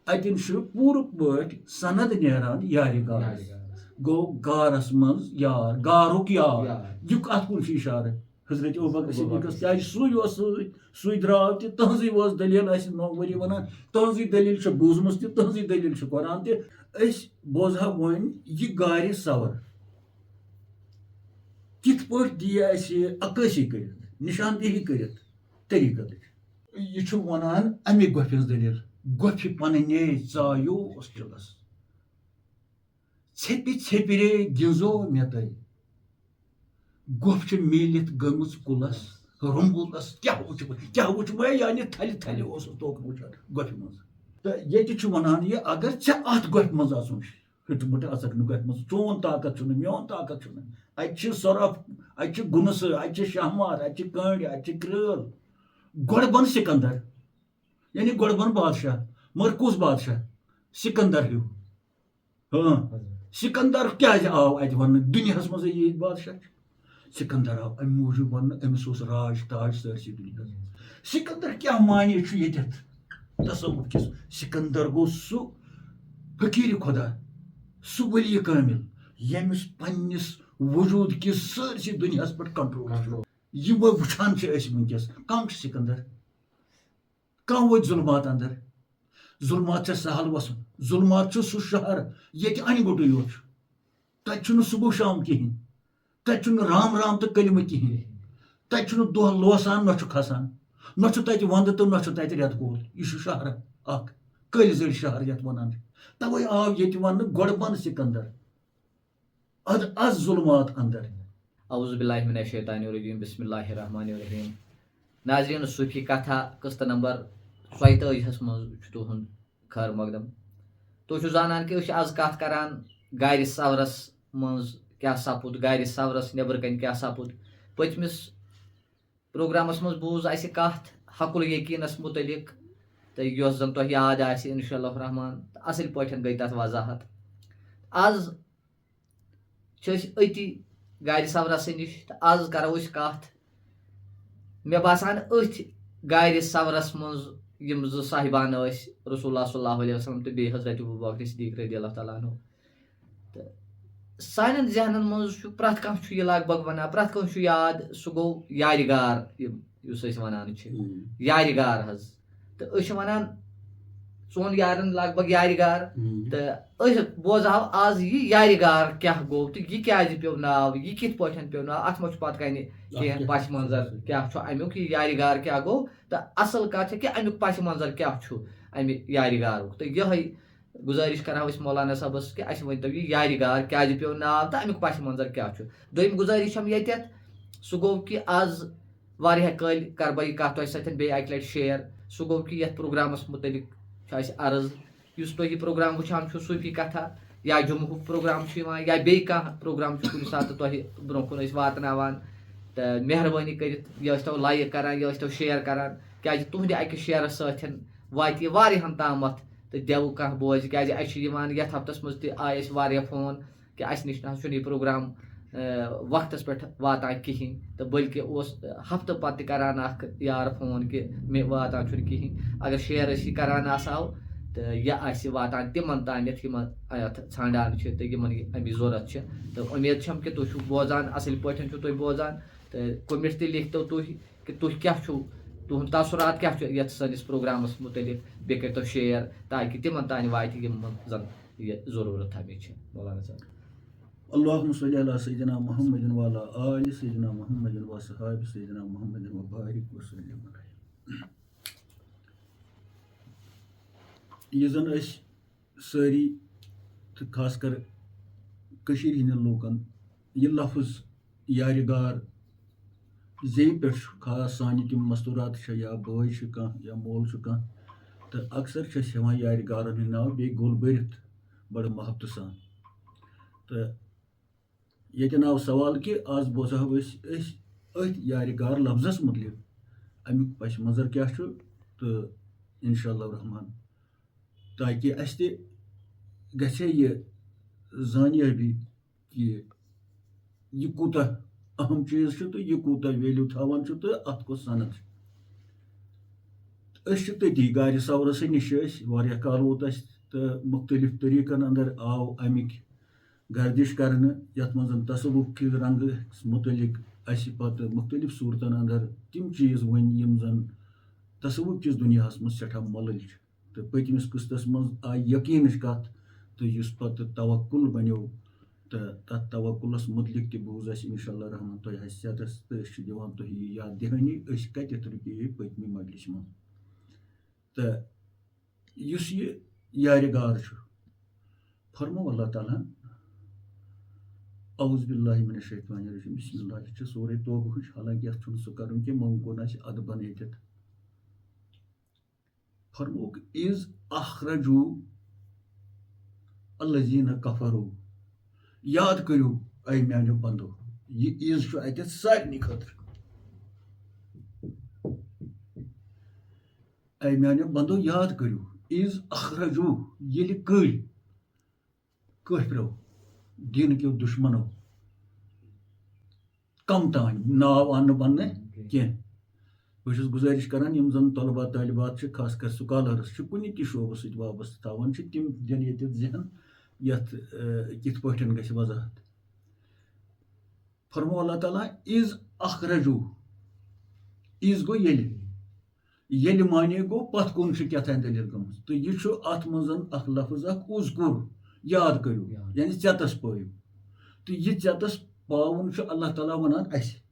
اتن پور پٲٹھۍ سند نیران یارِ گارس گو گارس منٛز یار گارُک یار یہِ اتھ کُن چھُ اِشارٕ حضرت ابوبکر صدیقس کیازِ سُے اوس سۭتۍ سُے درٛاو تہِ تٕہنٛزٕے ٲس دٔلیٖل اَسہِ نوٚوؤری وَنان تٕہنٛزٕے دٔلیٖل چھِ بوٗزمٕژ تہِ تٕہنٛزٕے دٔلیٖل چھِ قرآن تہِ أسۍ بوزہو وۄنۍ یہِ گارِ سوَر کِتھ پٲٹھۍ دِیہِ اَسہِ عکٲسی کٔرِتھ نِشاندہی کٔرِتھ طریٖقتٕچ یہِ چھُ وَنان اَمہِ گۄپھِ ہٕنٛز دٔلیٖل گۄپھِ پننے ژایوس چُلس ژھیٚپہِ ژھیٚپہِ گِنٛزو مےٚ تۄہہِ گۄپھ چھِ میٖلِتھ گٔمٕژ کُلس رُمبُلس کیٛاہ وٕچھٕ یعنی تھلہِ تھلہِ اوسُس توکُن وٕچھان گۄپھِ منٛز تہٕ ییٚتہِ چھُ وَنان یہِ اگر ژےٚ اَتھ گۄپھِ منٛز اَژُن چھُ ہیوٚتمُت اژکھ نہٕ گۄپھِ منٛز چون طاقت چھُنہٕ میون طاقت چھُنہٕ اَتہِ چھِ سۄرپھ اَتہِ چھِ گُنسہٕ اَتہِ چھِ شاہمار اَتہِ چھِ کٔنٛڈۍ اَتہِ چھِ کرٛٲل گۄڈٕ بن سِکندر یعنی گۄڈٕ بن بادشاہ مگر کُس بادشاہ سِکندر ہیوٗ سِکندر کیازِ آو اَتہِ وَننہٕ دُنیاہس منٛزٕے ییٚتہِ بادشاہ چھُ سِکندر آو اَمہِ موٗجوٗب وَننہٕ أمِس اوس راج تاج سٲرسٕے دُنیاہس سِکندر کیٛاہ معنی چھُ ییٚتٮ۪تھ تصوُر کِس سِکندر گوٚو سُہ فقیٖرِ خۄدا سُہ ؤلی کٲمِل ییٚمِس پننِس وجوٗد کِس سٲرسٕے دُنیاہس پٮ۪ٹھ کنٹرول چھُ یہِ وٕچھان چھِ أسۍ وٕنکیٚس کم چھُ سِکندر کم وٲتۍ ظُلمات اندر ظُلمات چھےٚ سہل وسُن ظُلمات چھُ سُہ شہر ییٚتہِ انہِ گوٚٹُے یوت چھُ تَتہِ چھُنہٕ صُبح شام کِہینۍ تَتہِ چھُنہٕ رام رام تہٕ کلمہٕ کِہینۍ تَتہِ چھُنہٕ دۄہ لوسان نہ چھُ کھسان نہ چھُ تَتہِ وندٕ تہٕ نہ چھُ تَتہِ رٮ۪تہٕ کول یہِ چھُ شہر اکھ کٔلۍ زٔڑۍ شہر یتھ وَنان چھِ تَوے آو ییٚتہِ وَننہٕ گۄڈٕ بن سِکندر اَدٕ اَژ ظُلمات اندر اعوذ باللہ من الشیطان الرجیم بسم اللہ الرحمن الرحیم ناظریٖن صوٗفی کتھا قٕسطہٕ نمبر 42 منٛز چھُ تُہُنٛد خٲر مقدم تُہۍ چھِو زانان کہِ أسۍ چھِ آز کتھ کران گارِ سورس منٛز کیٛاہ سپُد گارِ سورس نٮ۪برٕ کَنۍ کیٛاہ سپُد پٔتمِس پروگرامس منٛز بوٗز اَسہِ کتھ حقُل یقیٖنس مُتعلق تہٕ یۄس زن تۄہہِ یاد آسہِ انشاء اللہ الرحمان تہٕ اصٕل پٲٹھۍ گٔے تتھ وضاحت آز چھِ أسۍ أتی گارِ سورسٕے نِش تہٕ آز کرو أسۍ کتھ مےٚ باسان أتھۍ گارِ سورس منٛز یِم زٕ صاحبان ٲسۍ رسول اللہ صلی اللہ علیہ وسلم تہٕ بیٚیہِ حضرت ابوبکر صدیق رضی اللہ تعالیٰ عنہ تہٕ سانٮ۪ن ذہنن منٛز چھُ پرٛٮ۪تھ کانٛہہ چھُ یہِ لگ بگ وَنان پرٛٮ۪تھ کٲنٛسہِ چھُ یاد سُہ گوٚو یارِ گار یُس أسۍ وَنان چھِ یارِ گار حظ تہٕ أسۍ چھِ وَنان ژۄن یارن لگ بگ یارِ گار تہٕ أسۍ بوزہاو آز یہِ یارِ گار کیٛاہ گوٚو تہٕ یہِ کیازِ پیوٚو ناو یہِ کِتھ پٲٹھۍ پیوٚو ناو اَتھ منٛز چھُ پَتہٕ کَنہِ کینٛہہ پَش منظر کیٛاہ چھُ اَمیُک یہِ یارِ گار کیٛاہ گوٚو تہٕ اَصٕل کَتھ چھےٚ کہِ اَمیُک پَش منظر کیٛاہ چھُ اَمہِ یارِ گارُک تہٕ یِہوٚے گُزٲرِش کَرہاو أسۍ مولانا صٲبَس کہِ اَسہِ ؤنۍتو یہِ یارِ گار کیٛازِ پیوٚو ناو تہٕ اَمیُک پَش منظر کیٛاہ چھُ دوٚیِم گُزٲرِش چھَم ییٚتٮ۪تھ سُہ گوٚو کہِ آز واریاہ کٲلۍ کَرٕ بہٕ یہِ کَتھ تۄہہِ سۭتۍ بیٚیہِ اَکہِ لَٹہِ شِیر سُہ گوٚو کہِ یَتھ پرٛوگرامَس مُتعلِق چھُ اَسہِ عرض یُس تُہۍ یہِ پرٛوگرام وٕچھان چھُو صوٗفی کتھا یا جمعُک پرٛوگرام چھُ یِوان یا بیٚیہِ کانٛہہ پرٛوگرام چھُ کُنہِ ساتہٕ تۄہہِ برونٛہہ کُن أسۍ واتناوان تہٕ مہربٲنی کٔرِتھ یہِ ٲسۍتو لایک کَران یہِ ٲسۍتو شِیر کَران کیٛازِ تُہنٛدِ اَکہِ شِیرَس سۭتۍ واتہِ یہِ واریاہَن تامَتھ تہٕ دٮ۪وٕ کانٛہہ بوزِ کیٛازِ اَسہِ چھِ یِوان یَتھ ہفتَس منٛز تہِ آے اَسہِ واریاہ فون کہِ اَسہِ نِش نہ حظ چھُنہٕ یہِ پرٛوگرام وقتَس پٮ۪ٹھ واتان کِہیٖنۍ تہٕ بٔلکہِ اوس ہفتہٕ پَتہٕ تہِ کَران اَکھ یار فون کہِ مےٚ واتان چھُنہٕ کِہیٖنۍ اگر شِیر أسۍ یہِ کَران آسہو تہٕ یہِ آسہِ واتان تِمن تانٮ۪تھ یِمن یَتھ ژھانٛڈان چھِ تہٕ یِمن اَمِچ ضوٚرتھ چھِ تہٕ اُمید چھَم کہِ تُہۍ چھِو بوزان اَصٕل پٲٹھۍ چھِو تُہۍ بوزان تہٕ کوٚمٮ۪نٹ تہِ لیکھتو تُہۍ کہِ تُہۍ کیٛاہ چھُو تُہُنٛد تاثُرات کیٛاہ چھُ یَتھ سٲنِس پرٛوگرامَس مُتعلِق بیٚیہِ کٔرۍتو شِیر تاکہِ تِمن تانۍ واتہِ یِمن زَن یہِ ضروٗرت تھاوٕنۍ چھِ مولانا صٲب اللہُمَّ صَلِّ عَلَى سَيِّدِنَا مُحَمَّدٍ وَعَلَى آلِ سَيِّدِنَا مُحَمَّدٍ وَأَصْحَابِ سَيِّدِنَا مُحَمَّدٍ وَبارِكْ وَسَلِّمْ عَلَيْهِ یہِ زَن أسۍ سٲری تہٕ خاص کر کٔشیٖرِ ہِنٛدٮ۪ن لوٗکَن یہِ لفظ یارِ گار زیٚیہِ پٮ۪ٹھ چھُ خاص سانہِ تِم مستوٗرات چھےٚ یا بٲے چھُ کانٛہہ یا مول چھُ کانٛہہ تہٕ اکثر چھِ أسۍ ہٮ۪وان یارِ گارَن ہٕنٛدۍ ناو بیٚیہِ گوٚل بٔرِتھ بَڑٕ محبتہٕ سان تہٕ ییٚتٮ۪ن آو سوال کہِ آز بوزہو أسۍ أتھۍ یارِ گار لفظس مُتعلِق اَمیُک پَش منظر کیٛاہ چھُ تہٕ اِنشاء اللہ الرحمان تاکہِ اَسہِ تہِ گژھِ ہے یہِ زانیٲبی کہِ یہِ کوٗتاہ اہم چیٖز چھُ تہٕ یہِ کوٗتاہ ویلیوٗ تھاوان چھُ تہٕ اَتھ کُس سَند چھُ أسۍ چھِ تٔتی گارِ سورسٕے نِش چھِ أسۍ واریاہ کال ووت اَسہِ تہٕ مُختٔلِف طٔریٖقن اندر آو اَمِکۍ گردش کرنہٕ یَتھ منٛز تصوُف کہِ رنٛگس مُتعلق اَسہِ پتہٕ مُختٔلِف صوٗرتن اندر تِم چیٖز ؤنۍ یِم زن تصوُف کِس دُنیاہس منٛز سٮ۪ٹھاہ مۄلٕلۍ چھِ تہٕ پٔتمِس قٕسطس منٛز آیہِ یقیٖنٕچ کتھ تہٕ یُس پتہٕ توکُل بنیو تہٕ تتھ توکُلس مُتعلق تہِ بوٗز اَسہِ انشاء اللہ رحمان تۄہہِ حیثیتس تہٕ أسۍ چھِ دِوان تۄہہِ یہِ یاد دِہٲنی أسۍ کتٮ۪تھ رُکے پٔتمہِ مجلسہِ منٛز تہٕ یُس یہِ یارِ غار چھُ فرموو اللہ تعالیٰ ہن اعوذ باللہ من الشیطان الرجیم بسم اللہ یہِ چھِ سورُے توبہٕچ حالانکہِ یتھ چھُنہٕ سُہ کرُن کینٛہہ وۄنۍ کوٚر اَسہِ ادبن ییٚتٮ۪تھ فرمووُکھ اِز اخرجوٗ الذیٖنَ کفروٗ یاد کٔرِو اے میانیو بندو یہِ عز چھُ اتٮ۪تھ سارنٕے خٲطرٕ اے میانیو بندو یاد کٔرِو اِز اخرجوٗ ییٚلہِ کٔڑۍ کٲفرو دیٖنہٕ کیو دُشمنو کم تام ناو آو نہٕ وننہٕ کینٛہہ بہٕ چھُس گُزٲرِش کران یِم زن طلبا طالبات چھِ خاص کر سکالٲرٕس چھِ کُنہِ تہِ شوبہٕ سۭتۍ وابستہٕ تھاوان چھِ تِم دِن ییٚتٮ۪تھ ذہن یتھ کِتھ پٲٹھۍ گژھِ وضاحت فرموو اللہ تعالیٰ اِز اخرجوٗ اِز گوٚو ییٚلہِ معنی گوٚو پتھ کُن چھِ کیٛاہ تانۍ دٔلیٖل گٔمٕژ تہٕ یہِ چھُ اتھ منٛز اکھ لفظ اکھ اُذکُر یاد کٔرِو یعنی ژٮ۪تس پٲیِو تہٕ یہِ ژٮ۪تس پاوُن چھُ اللہ تعالیٰ ونان اسہِ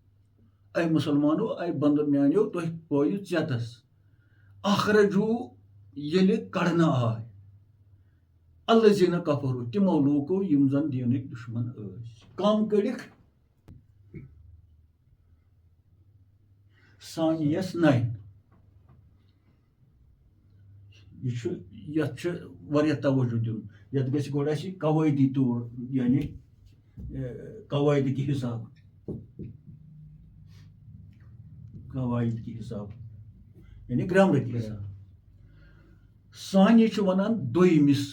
اے مُسلمانو اے بندو میانیو تُہۍ پٲیِو ژٮ۪تس اخرجوٗ ییٚلہِ کڑنہٕ آے الذیٖنَ کفروٗ تِمو لوٗکو یِم زن دیٖنٕکۍ دُشمن ٲسۍ کم کٔڑِکھ ثانیَس نَیہِ یہِ چھُ یتھ چھُ واریاہ توجہ دیُن یتھ گژھِ گۄڈٕ اَسہِ قوٲیدی طور یعنی قواعد کہِ حساب یعنی گرامر کہِ حساب ثانی چھُ ونان دوٚیمِس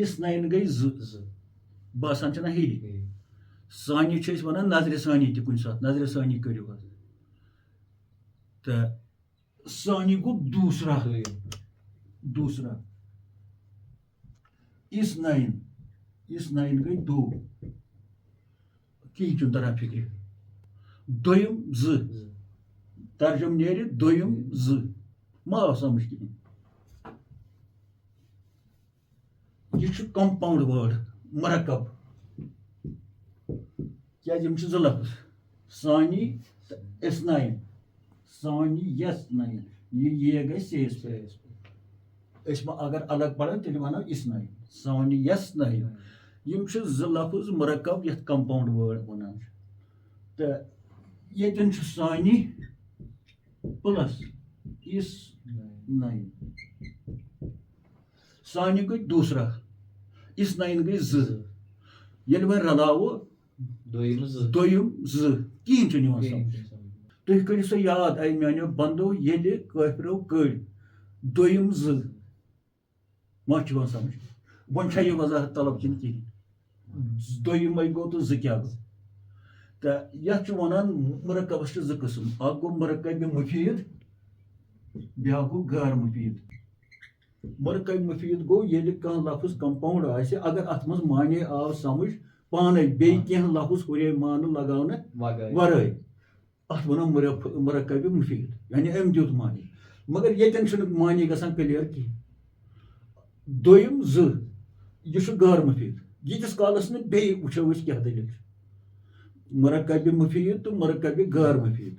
اِثنین گٔے زٕ باسان چھِنہ ہیٚرِ ثانی چھِ أسۍ ونان نظرِ ثانی تہِ کُنہِ ساتہٕ نظرِ ثانی کٔرِو حظ تہٕ ثانی گوٚو دوٗسرا اِثنین گٔے دو کِہیٖنۍ چھُنہٕ تران فِکرِ دوٚیِم زٕ ترجُمہٕ نیرِ دوٚیِم زٕ ما آو سمجھ کِہیٖنۍ یہِ چھُ کمپاوُنٛڈ وٲڈ مرکب کیٛازِ یِم چھِ زٕ لفظ ثانی تہٕ اِثنین ثانی یس نین یہِ گژھِ سیس پٮ۪ٹھ أسۍ ما اگر الگ پرو تیٚلہِ ونو اِثنین ثانی یس نین یِم چھِ زٕ لفظ مرکب یتھ کمپاوُنٛڈ وٲڈ ونان چھِ تہٕ ییٚتٮ۪ن چھُ ثانی پلس اِثنین ثانی گٔے دوٗسرا اِثنین گٔے زٕ ییٚلہِ وۄنۍ رلاوو دوٚیِم زٕ کِہیٖنۍ چھُنہٕ یِوان سمجھ تُہۍ کٔرِو سا یاد اے میانیو بندو ییٚلہِ کٲفرو کٔڑۍ دوٚیِم زٕ ما چھُ یِوان سمجھ وۄنۍ چھا یہِ وضاحت طلب کِنہٕ کِہیٖنۍ دوٚیِمے گوٚو تہٕ زٕ کیٛاہ گوٚو تہٕ یتھ چھُ ونان مرکبس چھِ زٕ قٕسم اکھ گوٚو مرکب مُفیٖد بیٛاکھ گوٚو غٲر مُفیٖد مرکب مُفیٖد گوٚو ییٚلہِ کانٛہہ لفظ کمپاوُنٛڈ آسہِ اگر اتھ منٛز معنے آو سمجھ پانے بیٚیہِ کینٛہہ لفظ ہُرے مانہٕ لگاونہٕ ورٲے اتھ ونو مرکب مُفیٖد یعنی أمۍ دیُت معنے مگر ییٚتٮ۪ن چھُنہٕ معنے گژھان کلیر کینٛہہ دوٚیِم زٕ یہِ چھُ غٲر مُفیٖد ییٖتِس کالس نہٕ بیٚیہِ وٕچھو أسۍ کیٛاہ دٔلیٖل چھِ مرکب مُفیٖد تہٕ مرکب غٲر مُفیٖد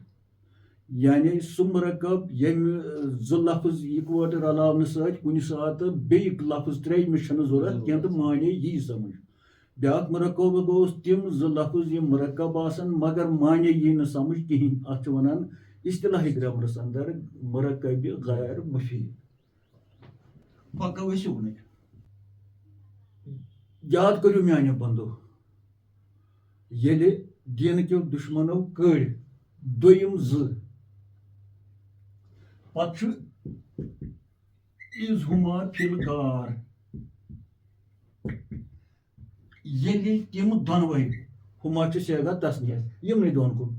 یعنی سُہ مرکب ییٚمہِ زٕ لفظ یِکوٹہٕ رلاونہٕ سۭتۍ کُنہِ ساتہٕ بیٚیہِ لفظ ترٛیٚیِمِس چھنہٕ ضوٚرتھ کینٛہہ تہٕ معنے یی سمجھ بیٛاکھ مرکب گوٚو تِم زٕ لفظ یِم مرکب آسان مگر معنے یی نہٕ سمجھ کِہیٖنۍ اتھ چھِ ونان اصطلاحی گرامرس اندر مرکب غیر مُفیٖد پکو أسۍ یوٚکنُے یاد کٔرِو میانیو بندو ییٚلہِ دیٖنہٕ کیو دُشمنو کٔڑۍ دوٚیِم زٕ پتہٕ چھُ اِز ہُما فِل غار ییٚلہِ تِم دۄنوے ہُما چھُ سیگا تسنیہ یِمنٕے دۄن کُن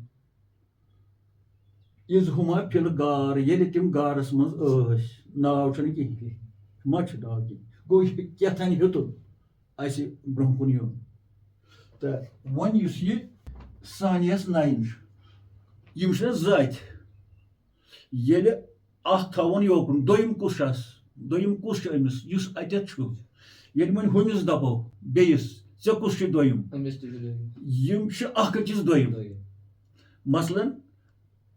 از ہما فِل غار ییٚلہِ تِم غارس منٛز ٲسۍ ناو چھُنہٕ کِہیٖنۍ ما چھُ ناو کِہیٖنۍ گوٚو یہِ کیٛاہتانۍ ہیوٚتُن اَسہِ برونٛہہ کُن یُن تہٕ وۄنۍ یُس یہِ سانِیَس نَیہِ چھُ یِم چھِنہ زٕ اَتہِ ییٚلہِ اکھ تھاوون یوکُن دوٚیِم کُس چھُ دوٚیِم کُس چھُ أمِس یُس اَتٮ۪تھ چھُ ییٚلہِ وۄنۍ ہُمِس دَپو بیٚیِس ژےٚ کُس چھُ دوٚیِم یِم چھِ اکھ أکِس دوٚیِم مثلاً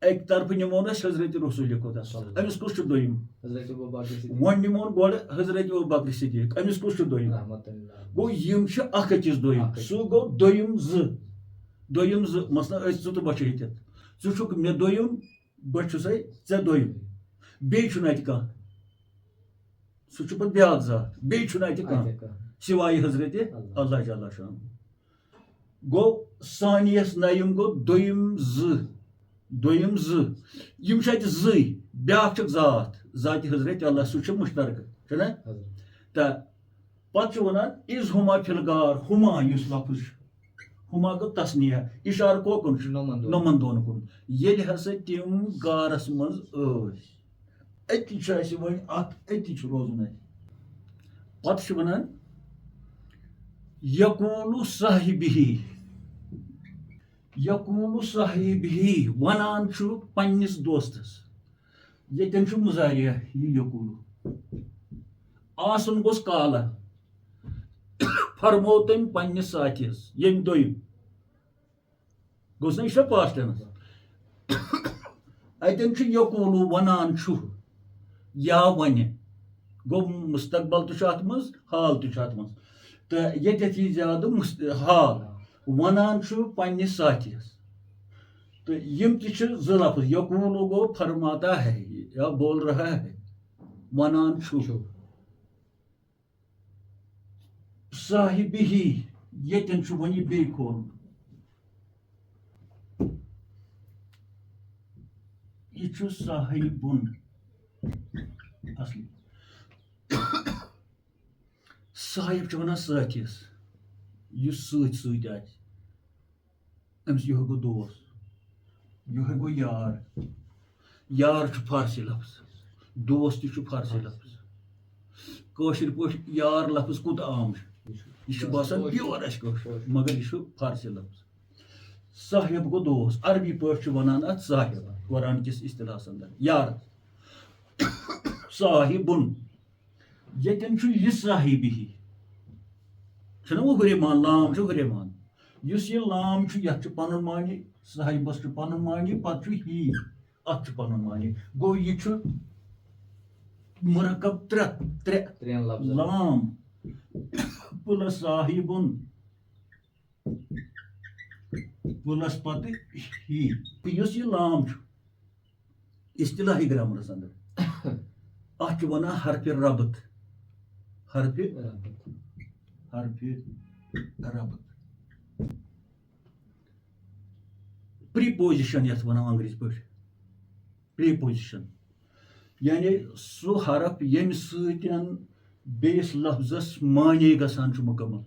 اَکہِ طرفہٕ نِمون أسۍ حضرت رسوٗلِ خۄدا أمِس کُس چھُ دوٚیِم وۄنۍ نِمون گۄڈٕ حضرت ابوبکر صدیٖق أمِس کُس چھُ دوٚیِم گوٚو یِم چھِ اکھ أکِس دوٚیِم سُہ گوٚو دوٚیِم زٕ مثلاً أسۍ ژٕ تہٕ بہٕ چھِ ییٚتٮ۪تھ ژٕ چھُکھ مےٚ دوٚیِم بہٕ چھُسے ژےٚ دوٚیِم بیٚیہِ چھُنہٕ اَتہِ کانٛہہ سُہ چھُ پَتہٕ بیٛاکھ ذات بیٚیہِ چھُنہٕ اَتہِ کانٛہہ سِوایہِ حضرت اللہ جل شان گوٚو سانِیَس نَیِم گوٚو دوٚیِم زٕ یِم چھِ اَتہِ زٕے بیٛاکھ چھُکھ ذاتِ حضرت اللہ سُہ چھُ مُشترکہٕ چھُنہ تہٕ پَتہٕ چھُ وَنان از ہُما فِل غار ہُما یُس لفظ چھُ ہُما گوٚو تسنیہ اِشارٕ کوکُن چھُ نوٚمَن دۄن کُن ییٚلہِ ہسا تِم غارس منٛز ٲسۍ أتی چھُ اَسہِ وۄنۍ اکھ أتی چھُ روزُن اَسہِ پَتہٕ چھُ وَنان یقوٗلُ صاحبِہی وَنان چھُ پنٛنِس دوستس ییٚتٮ۪ن چھُ مُضارِع یہِ یقوٗلُ آسُن گوٚژھ کالہ فرمو تٔمۍ پنٛنِس ساتھِیَس ییٚمہِ دوٚیِم گوٚژھ نہ یہِ چھُنہ پاسٹ ٹینس اَتٮ۪ن چھُ یقوٗلُ وَنان چھُ یا وَنہِ گوٚو مُستقبل تہِ چھُ اَتھ منٛز حال تہِ چھُ اَتھ منٛز تہٕ ییٚتٮ۪تھ یی زیادٕ حال وَنان چھُ پنٛنِس ساتھِیَس تہٕ یِم تہِ چھِ زٕ لفظ یقوٗلُ گوٚو فرماتا ہے یا بول رہا ہے وَنان چھُ صاحبِہی ییٚتٮ۪ن چھُ وۄنۍ یہِ بیٚیہِ کھولُن یہِ چھُ صاحبُن اصلی صاحب چھُ وَنان سٲتھِیَس یُس سۭتۍ آسہِ أمِس یِہوے گوٚو دوس یِہوے گوٚو یار چھُ فارسی لفظ دوس تہِ چھُ فارسی لفظ کٲشِر پٲٹھۍ یار لفظ کوٗتاہ عام چھُ یہِ چھُ باسان پیور اَسہِ کٲشُر مگر یہِ چھُ فارسی لفظ صاحب گوٚو دوس عربی پٲٹھۍ چھُ وَنان اَتھ صاحب قرآن کِس اصطلاحس اندر یار صاحبُن ییٚتٮ۪ن چھُ یہِ صاحبِہی چھُنہ وۄنۍ ہُریمان لام چھُ ہُریمان یُس یہِ لام چھُ یَتھ چھُ پَنُن معنی صاحبَس چھُ پَنُن معنی پَتہٕ چھُ ہی اَتھ چھُ پَنُن معنی گوٚو یہِ چھُ مُرکب ترٛےٚ لام پٕلس صاحبُن پٕلس پَتہٕ ہی یُس یہِ لام چھُ اصطلاحی گرامرس اندر اَتھ چھُ وَنان حرفِ ربط پریپوزِشن یَتھ وَنان انگریٖزی پٲٹھۍ پریپوزِشن یعنی سُہ حرف ییٚمہِ سۭتۍ بیٚیِس لفظس معنے گژھان چھُ مُکمل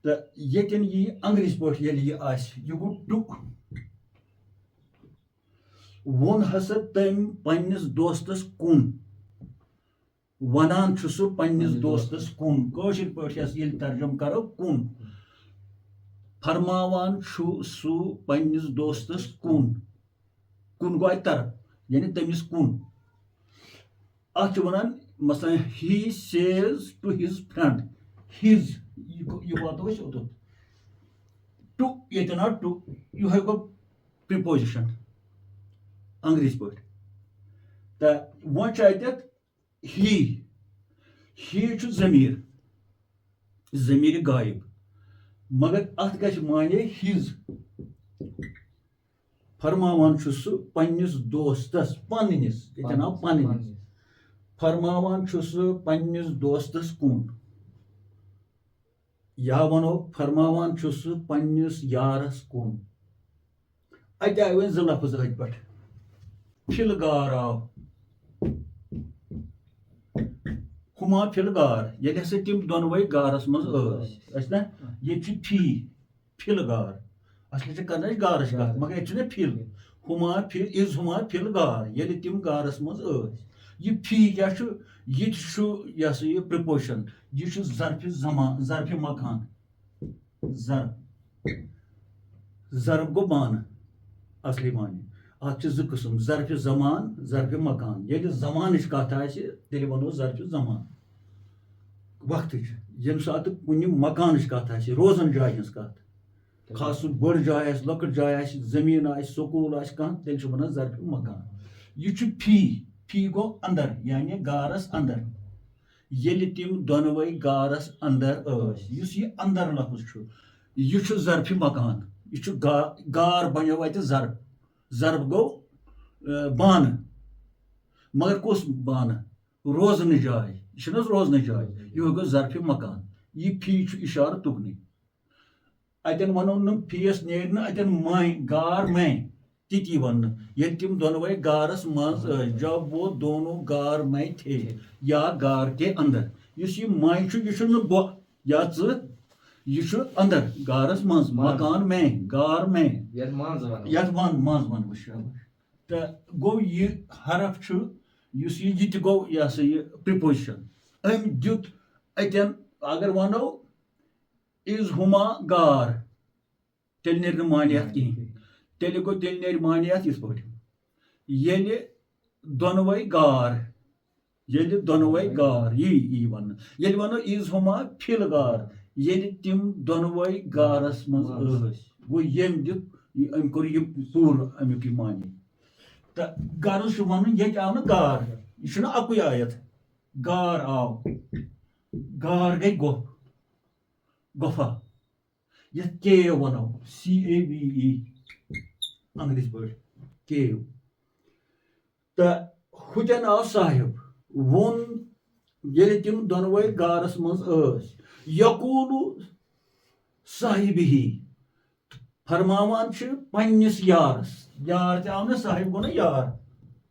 تہٕ ییٚتٮ۪ن یی انگریٖزی پٲٹھۍ ییٚلہِ یہِ آسہِ یہِ گوٚو ٹُو ووٚن ہسا تٔمۍ پنٛنِس دوستس کُن وَنان چھُ سُہ پنٛنِس دوستس کُن کٲشِر پٲٹھۍ یۄس ییٚلہِ ترجم کرو کُن فرماوان چھُ سُہ پنٛنِس دوستس کُن گوٚو اَتہِ طرف یعنی تٔمِس کُن اَتھ چھُ وَنان مثلاً he says to his friend his یہِ واتو أسۍ اوٚتَتھ ٹُو ییٚتٮ۪ن آو ٹُو یِہوے گوٚو پرٛپوزِشن انگریٖزی پٲٹھۍ تہٕ وۄنۍ چھُ اَتٮ۪تھ ہی چھُ ضمیٖرِ غایب مگر اَتھ گژھِ معنے ہِز فرماوان چھُ سُہ پنٛنِس دوستس پنٛنِس ییٚتٮ۪ن آو پنٛنِس فرماوان چھُ سُہ پنٛنِس دوستس کُن یا وَنو فرماوان چھُ سُہ پنٛنِس یارس کُن اَتہِ آیہِ وۄنۍ زٕ لفظ أتھۍ پٮ۪ٹھ فِل غار آو ہُما فِل غار ییٚلہِ ہسا تِم دۄنوَے غارس منٛز ٲسۍ نا ییٚتہِ چھُ فِل غار اصل کرنا گارش کت مگر یہ پھل ہما پھل از ہما پھل گار یل تم گارس مز یہ پھی کیا یہ سا یہ پرپوشن یہ ظرف زمان ظرف مکان ضرب گو بانہ اصلی معنی ات زٕ قسم ظرف زمان ظرف مکان ییٚلہِ زمانٕچ کتھ آسہِ تیٚلہِ ونو ظرف زمان وقتٕچ ییٚمہِ ساتہٕ کُنہِ مکانٕچ کتھ آسہِ روزن جایہِ ہٕنٛز کتھ خاص بٔڑ جاے آسہِ لۄکٕٹ جاے آسہِ زٔمیٖن آسہِ سکوٗل آسہِ کانٛہہ تیٚلہِ چھِ ونان ظرفِ مکان یہِ چھُ فی گوٚو انٛدر یعنی گارس انٛدر ییٚلہِ تِم دۄنوَے گارس انٛدر ٲسۍ یُس یہِ انٛدر لفظ چھُ یہِ چھُ ظرفِ مکان یہ گار بنو ات ضرب گو بانہ مگر کس بانہ روزن جائے یہ روزن جائے یہ گو ظرف مکان یہ فی اشارہ تکنی اتن ونو نا فیس نیرِ نہ اتن مائی گار میں تتی ون یل تم دونوے گارس مز جب وہ دونوں گار میں تھے یا گار کے اندر اس یہ مائی یہ بو یا یہ اندر گارس مز مکان میں گار میں یت مز ون تو گو یہ حرف یہ تہ گو یہ سا یہ پرپوزیشن ام دیت اتن اگر ونو از ہما گار تیل نیر مانیات کہین تیل نیر مانیات اس پہ یل دونوے گار یہ ون یل ونو از ہما پھل گار یل تم دونوے گارس مز گو یم دت ام کور یہ پور امیک معنی تو غرض ون یہ آو نا گار یہ اکوئی آیت گار آو گار گئی گفا یہ کیو ونو CAVE انگریز پہ کیو تو ہتن آو صاحب ون یل تم دونوے گارس مز یقول صاحبہ فرماوان پنس یارس یار تہ آو نا صاحب گو نا یار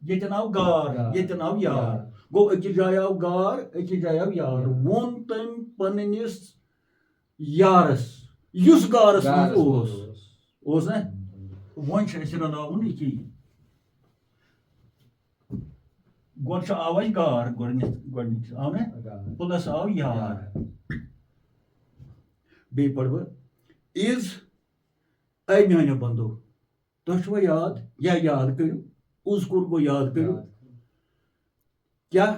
یتن آو گار یتن آو یار گو اکس جائے آو گار اکس جائے آو یار ون تم پنس یارس یس گارس مز نا ون رلاون یہ گۄڈٕ آو اسہِ گار گۄڈنِچ آو نا پلس آو یار بیٚیہِ پرٕ بہٕ از اے میانیو بندو تۄہہِ چھُوا یاد یا یاد کٔرِو اُذکُر گوٚو یاد کٔرِو کیٛاہ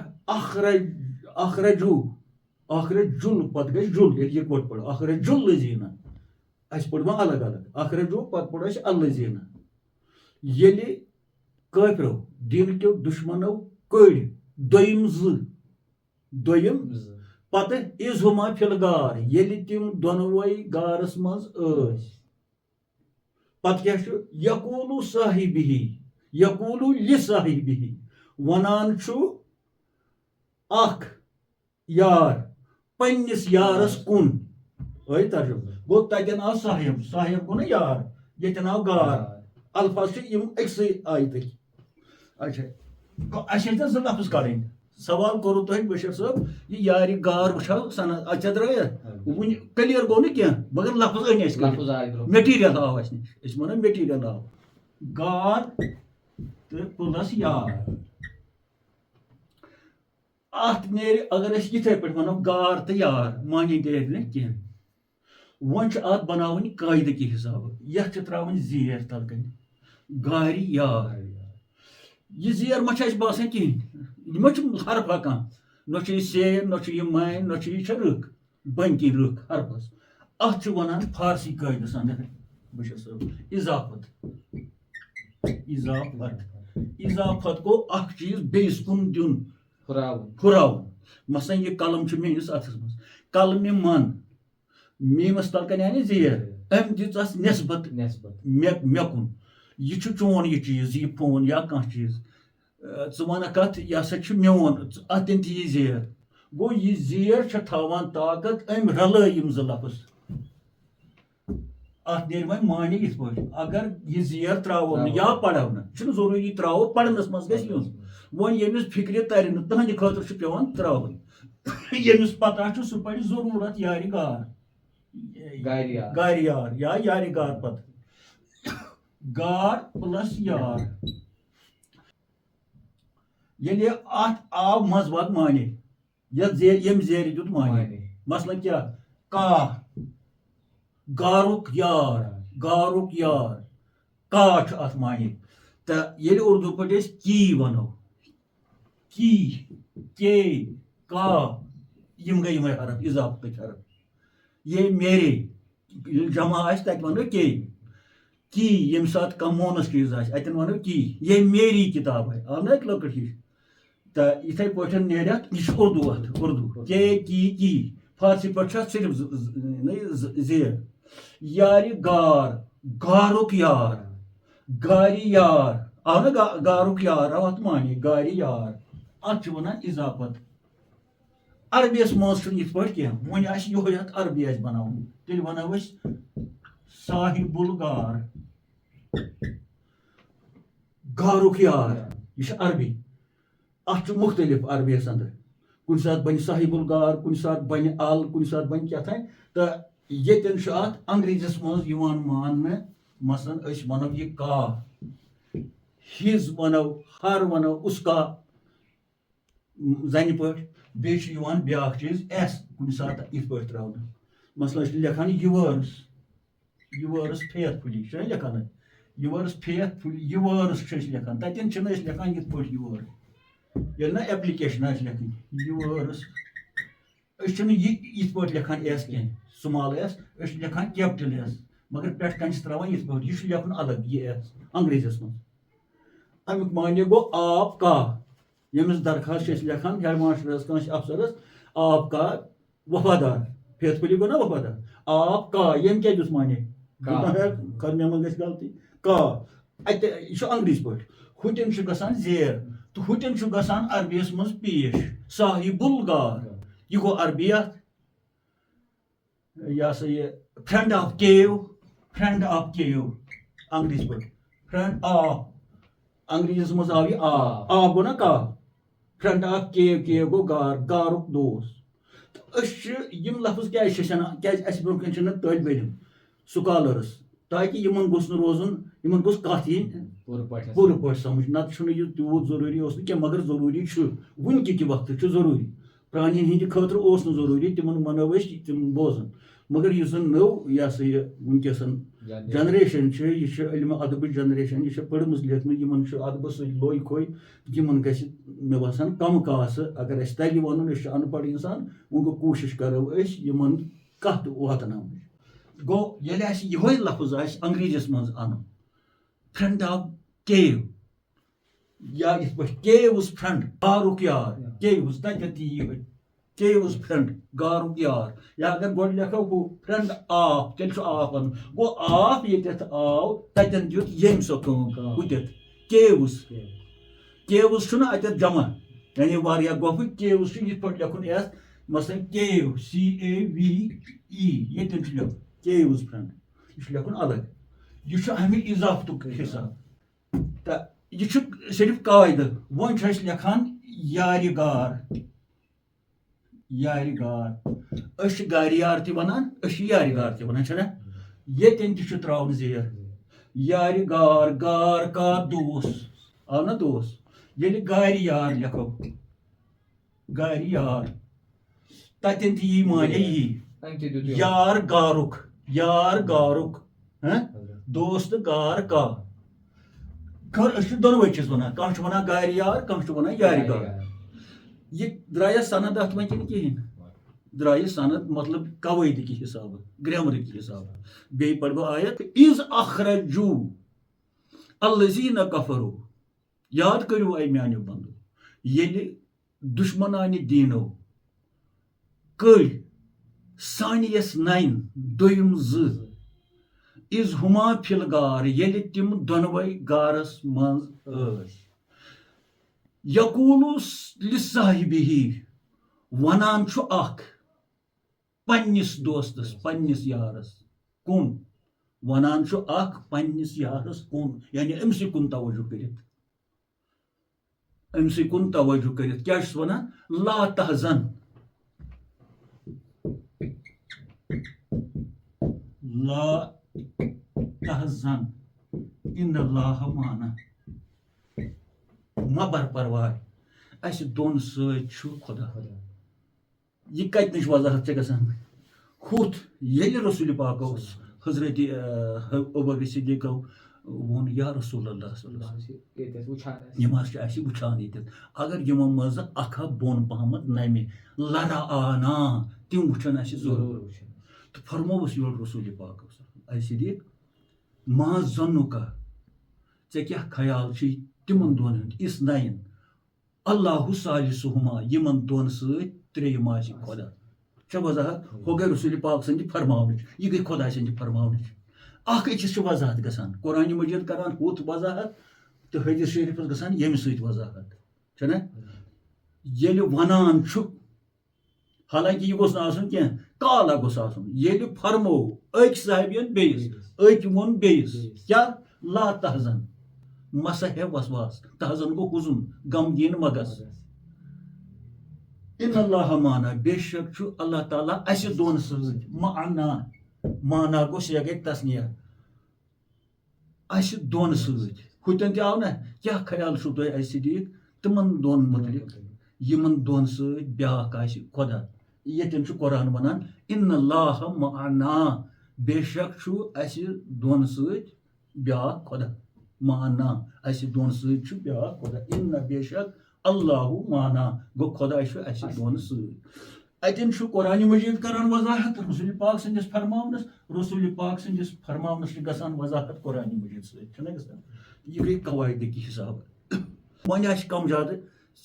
اخرجوٗ پتہٕ گژھِ جُل ییٚلہِ یِکوَٹ پٔر اخرجُل لذیٖنہ اَسہِ پٔر وۄنۍ الگ الگ اخرجوٗ پتہٕ پوٚر اَسہِ اللذیٖنہ ییٚلہِ کٲفرو دیٖنہٕ کیو دُشمنو کٔڑۍ دوٚیِم پتہٕ از ہما فِل گار ییٚلہِ تِم دۄنوَے گارس منٛز ٲسۍ پتہٕ کیٛاہ چھُ یقوٗلوٗ لِصاحبِہِ ونان چھُ اکھ یار پننس یارس کُن ترجمہ گوٚو تتٮ۪ن آو صاحب گوٚو نا یار ییٚتٮ۪ن آو گار الفاظ چھِ یِم أکسٕے آیتٕکۍ اچھا اَسہِ ٲسۍ نا زٕ لفظ کڑٕنۍ سوال کوٚروٕ تۄہہِ بشیر صٲب یہ یارِ گار وٕچھو سنان اتھ درٛایتھ وٕنہِ کلیر گوٚو نہٕ کینٛہہ مگر لفظ أنۍ اَسہِ میٹیٖریل آو اَسہِ نِش أسۍ وَنان میٹیٖریل آو گار تہٕ پلس یار اتھ نیرِ اگر أسۍ یِتھے پٲٹھۍ ونو گار تہٕ یار معنی نیرِ نہٕ کینٛہہ وۄنۍ چھِ اتھ بناوٕنۍ قٲیدٕ کہِ حسابہٕ یتھ چھِ تراوٕنۍ زیر تل کنہِ گارِ یار یہ زیر ما چھِ اَسہِ باسان کِہیٖنۍ یہِ ما چھُ حرفا کانٛہہ نہ چھُ یہِ سین نہ چھُ یہِ ماین نہ چھُ یہِ چھےٚ رٕکھ بٔنۍ کِنۍ رٕکھ حرفس اتھ چھِ ونان فارسی قٲیدس انٛدر بشیر صٲب اضافت گوٚو اکھ چیٖز بیٚیِس کُن دیُن ہُراوُن مثلاً یہِ قلم چھُ میٲنِس اتھس منٛز قلمہِ من میٖمس تل کنہِ یعنی زیر أمۍ دِژ اتھ نسبت مےٚ کُن یہِ چھُ چون یہِ چیٖز یہِ فون یا کانٛہہ چیٖز ژٕ ونکھ اتھ یہِ ہسا چھُ میون اتٮ۪ن تہِ یہِ زیر گوٚو یہِ زیر چھےٚ تھاوان طاقت أمۍ رلٲے یِم زٕ لفظ اتھ نیرِ وۄنۍ معنی یِتھ پٲٹھۍ اگر یہِ زیر تراوو نہٕ یا پرو نہٕ چھُنہٕ ضروٗری تراوو پرنس منٛز گژھِ یُن وۄنۍ ییٚمِس فِکرِ ترِ نہٕ تٕہنٛدِ خٲطرٕ چھُ پیوان تراوٕنۍ ییٚمِس پتہ چھُ سُہ پرِ ضروٗرت یارِ گار گارِ یار یا یارِ گار پتہٕ گار پلس یار ییٚلہِ اتھ آو منٛز باگ معنی یتھ ییٚمہِ زیرِ دیُت معنی مثلاً کیٛاہ کاہ گارُک یار گارُک یار کا چھُ اتھ معنی تہٕ ییٚلہِ اردو پٲٹھۍ أسۍ کی ونو کی کے کا یِم گٔے یِمے حرف اضافہٕکۍ حرف یہ میرے ییٚلہِ جمع آسہِ تتہِ ونو کے کی ییٚمہِ ساتہٕ کانٛہہ مونس چیٖز آسہِ اتٮ۪ن ونو کی یہ میری کتاب ہے آو نا اَتہِ لۄکٕٹ ہِش تہٕ یِتھے پٲٹھۍ نیرِ یہِ چھُ اردو اتھ اردو کے کی فارسی پٲٹھۍ چھُ اتھ صرف زیر یارِ گار گارُک یار گارِ یار آو نا گارُک یار آو اتھ معنی گارِ یار اتھ چھِ ونان اضافت عربیس منٛز چھُنہٕ یِتھ پٲٹھۍ کینٛہہ وۄنۍ آسہِ یِہوے اتھ عربی آسہِ بناوُن تیٚلہِ ونو أسۍ صاحب الگار گارُک یار یہِ چھِ عربی اتھ چھُ مختلف عربیس اندر کُنہِ ساتہٕ بنہِ صاحب الگار کُنہِ ساتہٕ بنہِ ال کُنہِ ساتہٕ بنہِ کیٛاہتانۍ تہٕ ییٚتٮ۪ن چھُ اتھ انگریزیس منٛز یِوان ماننہٕ مثلاً أسۍ ونو یہِ کا ہِز ونو ہر ونو اس کا زنہِ پٲٹھۍ بیٚیہِ چھُ یِوان بیاکھ چیٖز ایس کُنہِ ساتہٕ یِتھ پٲٹھۍ تراونہٕ مثلاً أسۍ چھِ لیکھان یوٲرٕس فیتھفُلی چھُ نا لیکھان یوٲرٕس فیتھفُلی یوٲرٕس چھِ أسۍ لیکھان تتٮ۪ن چھِنہٕ أسۍ لیکھان یِتھ پٲٹھۍ یور ییٚلہِ نا ایپلِکیشن آسہِ لیکھٕنۍ یوٲرٕس أسۍ چھِنہٕ یِتھ پٲٹھۍ لیکھان ایس کینٛہہ سُمال ایس أسۍ چھِ لیکھان کیپٹل ایس مگر پٮ۪ٹھ کَنہِ چھِ تراوان یِتھ پٲٹھۍ یہِ چھُ لیکھُن الگ یہِ ایس انگریزیس منٛز امیُک معنی گوٚو آپ کا ییٚمِس درخاست چھِ أسۍ لیکھان ہیڈ ماسٹرس کٲنٛسہِ افسرس آپ کا وفادار فیتھفُلی گوٚو نا وفادار آپ کا ییٚمۍ کیٛاہ دیُت معنی مےٚ ما گژھِ غلطی کا اتہِ یہِ چھُ انگریٖزی پٲٹھۍ ہُتٮ۪ن چھُ گژھان زیر تہٕ ہُتٮ۪ن چھُ گژھان عربیس منٛز پیش صاحب الگار یہِ گوٚو عربی اتھ یہِ ہسا یہِ فرینڈ آف کیو انگریٖزی پٲٹھۍ فرینڈ آف انگریٖزیس منٛز آو یہِ آب گوٚو نا کا فرینڈ آف کیو گوٚو گار گارُک دوس تہٕ أسۍ چھِ یِم لفظ کیازِ چھِ أسۍ انان کیازِ اَسہِ برونٛہہ کَنہِ چھِنہٕ طٲلبہِ علم سکالٲرٕس تاکہِ یِمن گوٚژھ نہٕ روزُن یِمن گوٚژھ کتھ یِنۍ پوٗرٕ پٲٹھۍ سمجھ نتہٕ چھُنہٕ یہِ تیوٗت ضروٗری اوس نہٕ کینٛہہ مگر ضروٗری چھُ وٕنکہِ کہِ وقتہٕ چھُ ضروٗری پرانٮ۪ن ہِنٛدِ خٲطرٕ اوس نہٕ ضروٗری تِمن ونو أسۍ تِم بوزن مگر یُس زن نٔو یہِ ہسا یہِ وٕنکیٚسن جنریشن چھِ یہِ چھِ علمہِ ادبٕچ جنریشن یہِ چھِ پٔرمٕژ لیکھمٕژ یِمن چھُ ادبس سۭتۍ لوے کھوے یِمن گژھِ مےٚ باسان کم کاسہٕ اگر اَسہِ تگہِ ونُن أسۍ چھِ ان پڑھ انسان وۄنۍ گوٚو کوٗشش کرو أسۍ یِمن کتھ واتناونٕچ گوٚو ییٚلہِ اَسہِ یِہوے لفظ آسہِ انگریٖزیس منٛز انُن فرینڈ آف کیو یا یِتھ پٲٹھۍ کیوز فرینڈ گارُک یار کیوز تتٮ۪تھ تہِ یِہوے کیوز فرینڈ گارُک یار یا اگر گۄڈٕ لیکھو ہُہ فرینڈ آف تیٚلہِ چھُ آف وَنُن گوٚو آف ییٚتٮ۪تھ آو تتٮ۪ن دیُت ییٚمۍ سۄ کٲم ہُتٮ۪تھ کیوز چھُنہٕ اَتٮ۪تھ جمع یعنی واریاہ گۄپھٕ کیوز چھُ یِتھ پٲٹھۍ لیکھُن ایس مثلاً کیو CAVE ییٚتٮ۪ن چھُ لیکھُن کیوز فرینڈ یہِ چھُ لیکھُن الگ یہِ چھُ اَمہِ اضافتُک حِساب تہٕ یہِ چھُ صرف قاعدٕ وۄنۍ چھِ أسۍ لیکھان یارِ گار أسۍ چھِ گارِ یار تہِ وَنان أسۍ چھِ یارِ گار تہِ وَنان چھِنہ ییٚتٮ۪ن تہِ چھُ تراوُن زیر یارِ گار کا دوس آو نا دوس ییٚلہِ گارِ یار لیکھو گارِ یار تتٮ۪ن تہِ یی معنی یی یار گارُک دوس تہٕ گار کا أسۍ چھِ دۄنوے چیٖز وَنان کانٛہہ چھُ وَنان گارِ یار کانٛہہ چھُ وَنان یارِ گار یہِ درٛایہِ سند اتھ وۄنۍ کِنہٕ کِہیٖنۍ درٛایہِ سند مطلب قوٲیدٕکہِ حِسابہٕ گریمرٕکہِ حِسابہٕ بیٚیہِ پَرٕ بہٕ آیت اِز اخرجوٗ الذیٖنَ کفروا یاد کٔرِو اے میانیو بندو ییٚلہِ دُشمنانہِ دیٖنو کٔڑۍ سانہِ یَس نَنہِ دوٚیِم زٕ اِز ہُما فِل غار ییٚلہِ تِم دۄنوَے غارس منٛز ٲسۍ یقوٗلُ لِصاحبِہِ وَنان چھُ اکھ پننِس دوستس پننِس یارس کُن وَنان چھُ اکھ پننِس یارس کُن یعنی أمسٕے کُن توجہ کٔرِتھ کیاہ چھُس وَنان لا تحزن ان اللہ مانا مبر پرواے اس دون ست خدا یہ کت نش وضاحت گژھان ہوت ییٚلہِ رسول پاک حضرت ابوبکر صدیقو ووٚن یا رسول اللہ صلی اللہ علیہ وسلم یِم حظ چھِ اَسہِ وٕچھان ییٚتٮ۪تھ اگر یِمو منٛزٕ اکھ ہا بۄن پہمتھ نمہِ لرا آنا تِم وٕچھن اَسہِ ضروٗر تہٕ فرمووُس یورٕ رسول پاک اے صدیق ما ظنُکا ژےٚ کیٛاہ خیال چھُے تِمن دۄن ہُنٛد اِسنین اللہ ثالثہما یِمن دۄن سۭتۍ ترٛیٚیِم آسہِ خۄدا چھےٚ وضاحت ہُہ گٔے رسول پاک سٕنٛدِ فرماونٕچ یہِ گٔے خۄدا سٕنٛدِ فرماونٕچ اکھ أکِس چھِ وضاحت گژھان قرآنِ مجیٖد کران ہُتھ وضاحت تہٕ حدیث شریٖفس گژھان ییٚمہِ سۭتۍ وضاحت چھنا ییٚلہِ ونان چھُ حالانکہِ یہِ گوٚژھ نہٕ آسُن کینٛہہ کالا گوٚژھ آسُن ییٚلہِ فرمو أکۍ صحابین بیٚیِس أکۍ ووٚن بیٚیِس کیٛاہ لا تحزن مسا ہے وسواس تحزن گوٚو حُزُن غمگیٖن مگس ان اللہ مانا بے شک چھُ اللہ تعالیٰ اَسہِ دۄن سۭتۍ معنا مانا گوٚو سُہ گٔے تسنیہ اَسہِ دۄن سۭتۍ ہُتٮ۪ن تہِ آو نا کیٛاہ خیال چھُو تۄہہِ اَسہِ صدیق تِمن دۄن مُتعلق یِمن دۄن سۭتۍ بیٛاکھ آسہِ خۄدا ییٚتٮ۪ن چھُ قرآن ونان ان اللہ معنا بے شک چھُ اَسہِ دۄن سۭتۍ بیٛاکھ خۄدا معنا اَسہِ دۄن سۭتۍ چھُ بیٛاکھ خۄدا ان بے شک اللہ مانا گوٚو خۄدا چھُ اَسہِ دۄن سۭتۍ اتٮ۪ن چھُ قرآنِ مجیٖد کران وضاحت رسول پاک سٕنٛدِس فرماونس رسول پاک سٕنٛدِس فرماونس چھِ گژھان وضاحت قرآنِ مجیٖد سۭتۍ چھُنہ گژھان یہِ گٔے قواعدٕکۍ حساب وۄنۍ آسہِ کم زیادٕ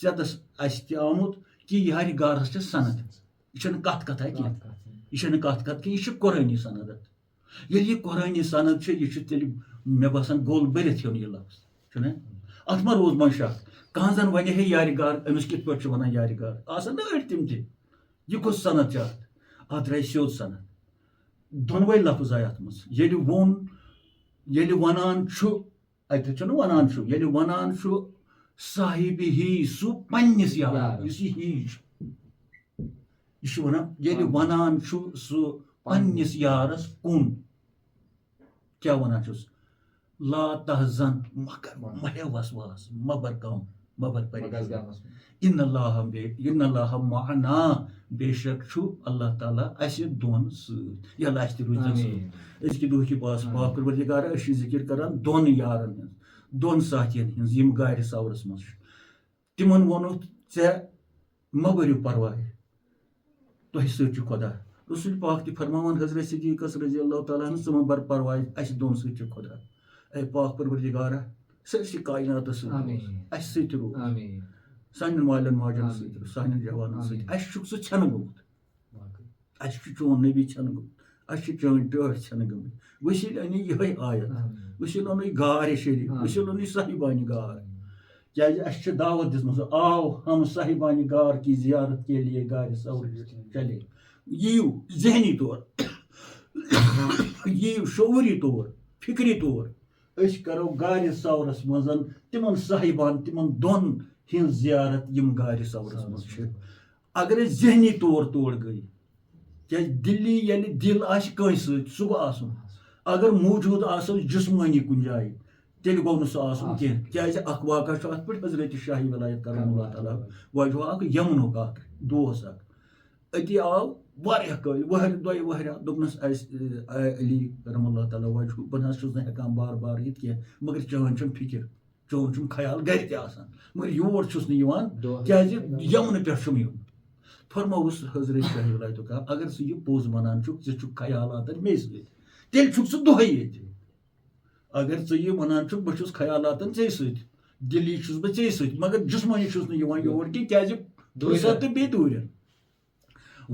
ژٮ۪تس آسہِ تہِ آمُت کہِ یارِ گارس چھِ سند یہِ چھنہٕ کتھ کتھا کینٛہہ یہِ چھنہٕ کتھ کتھ کینٛہہ یہِ چھِ قرآنی سند ییٚلہِ یہِ قرآنی سند چھِ یہِ چھُ تیٚلہِ مےٚ باسان گول بٔرِتھ ہیوٚن یہِ لفظ چھُنہ اتھ ما روٗز وۄنۍ شک کانٛہہ زن ونہِ ہے یارِ گار أمِس کِتھ پٲٹھۍ چھِ ونان یارِ گار آسان نا أڑۍ تِم تہِ یہِ کُس صند چھِ اتھ درٛاے سیوٚد صند دۄنوے لفظ آے اتھ منٛز ییٚلہِ ووٚن ییٚلہِ ونان چھُ اتہِ چھُنہٕ ونان چھُ ییٚلہِ ونان چھُ صاحبہِ ہی سُہ پننِس یارس یُس یہِ ہی چھُ یہِ چھُ ونان ییٚلہِ ونان چھُ سُہ پننِس یارس کُن کیٛاہ ونان چھُس لا تحزن مگر مہ ہے وسواس مبر غم مبر پریشانی ان اللہ معنا بے شک چھُ اللہ تعالیٰ اَسہِ دۄن سۭتۍ یلہ اَسہِ تہِ روٗزِ أزکہِ دۄہٕکہِ پاس پاک پروردگارا أسۍ چھِ ذِکر کران دۄن یارن ہٕنٛز دۄن ساتھین ہٕنٛز یِم گارِ سورس منٛز چھِ تِمن ووٚنُکھ ژےٚ مہ بٔرِو پرواے تۄہہِ سۭتۍ چھُ خۄدا رسول پاک تہِ فرماوان حضرت صدیقس رضی اللہ تعالیٰ عنہ ژٕ مہ بر پرواے اَسہِ دۄن سۭتۍ چھُ خۄدا اے پاک پروردگارا سٲرسٕے کایناتس سۭتۍ اَسہِ سۭتۍ روٗز سانٮ۪ن مالٮ۪ن ماجٮ۪ن سۭتۍ روٗز سانٮ۪ن جوانن سۭتۍ اَسہِ چھُکھ ژٕ ژھٮ۪نہٕ گوٚمُت اَسہِ چھُ چون نبی ژھٮ۪نہٕ گوٚمُت اَسہِ چھِ چٲنۍ ٹٲٹھۍ ژھٮ۪نہٕ گٔمٕتۍ ؤسیٖل أنی یِہوٚے آیت ؤسیٖل اوٚنُے گارِ شریٖف ؤسیٖل اوٚنُے صاحبانہِ گار کیٛازِ اَسہِ چھِ دعوت دِژمٕژ آو ہم صاحبانہِ گار کی زیارت کے لیے گارِ سور چلے یِیِو ذہنی طور یِیِو شعوٗری طور فِکری طور أسۍ کرو گارِ سورس منٛز تِمن صاحبان تِمن دۄن ہٕنٛز زیارت یِم گارِ سورس منٛز چھِ اگر أسۍ ذہنی طور تور گٔے کیٛازِ دِلی ییٚلہِ دِل آسہِ کٲنٛسہِ سۭتۍ سُہ گوٚو آسُن اگر موٗجوٗد آسو جسمٲنی کُنہِ جایہِ تیٚلہِ گوٚو نہٕ سُہ آسُن کینٛہہ کیٛازِ اکھ واقعہ چھُ اتھ پٮ۪ٹھ حضرت شاہی ولایت کرم اللہ تعالیٰ وجہ اکھ یمنُک اکھ دوس اکھ أتی آو واریاہ کٲلۍ ؤہرِ دۄیہِ ؤہرِ دوٚپنس اَسہِ علی کرم اللہ تعالیٰ وجہ بہٕ نہ حظ چھُس نہٕ ہٮ۪کان بار بار یِتھ کینٛہہ مگر چٲنۍ چھُم فِکر چون چھُم خیال گرِ تہِ آسان مگر یور چھُس نہٕ یِوان کیٛازِ یمنہٕ پٮ۪ٹھ چھُم یُن فرمووُس حضرت شاہی ولایتُک اگر ژٕ یہِ پوٚز ونان چھُکھ ژےٚ چھُکھ خیالاتن مے سۭتۍ تیٚلہِ چھُکھ ژٕ دۄہے ییٚتہِ اگر ژٕ یہِ ونان چھُکھ بہٕ چھُس خیالاتن ژے سۭتۍ دِلی چھُس بہٕ ژے سۭتۍ مگر جسمٲنی چھُس نہٕ یِوان یور کینٛہہ کیٛازِ فرصت تہٕ بیٚیہِ دوٗرٮ۪ن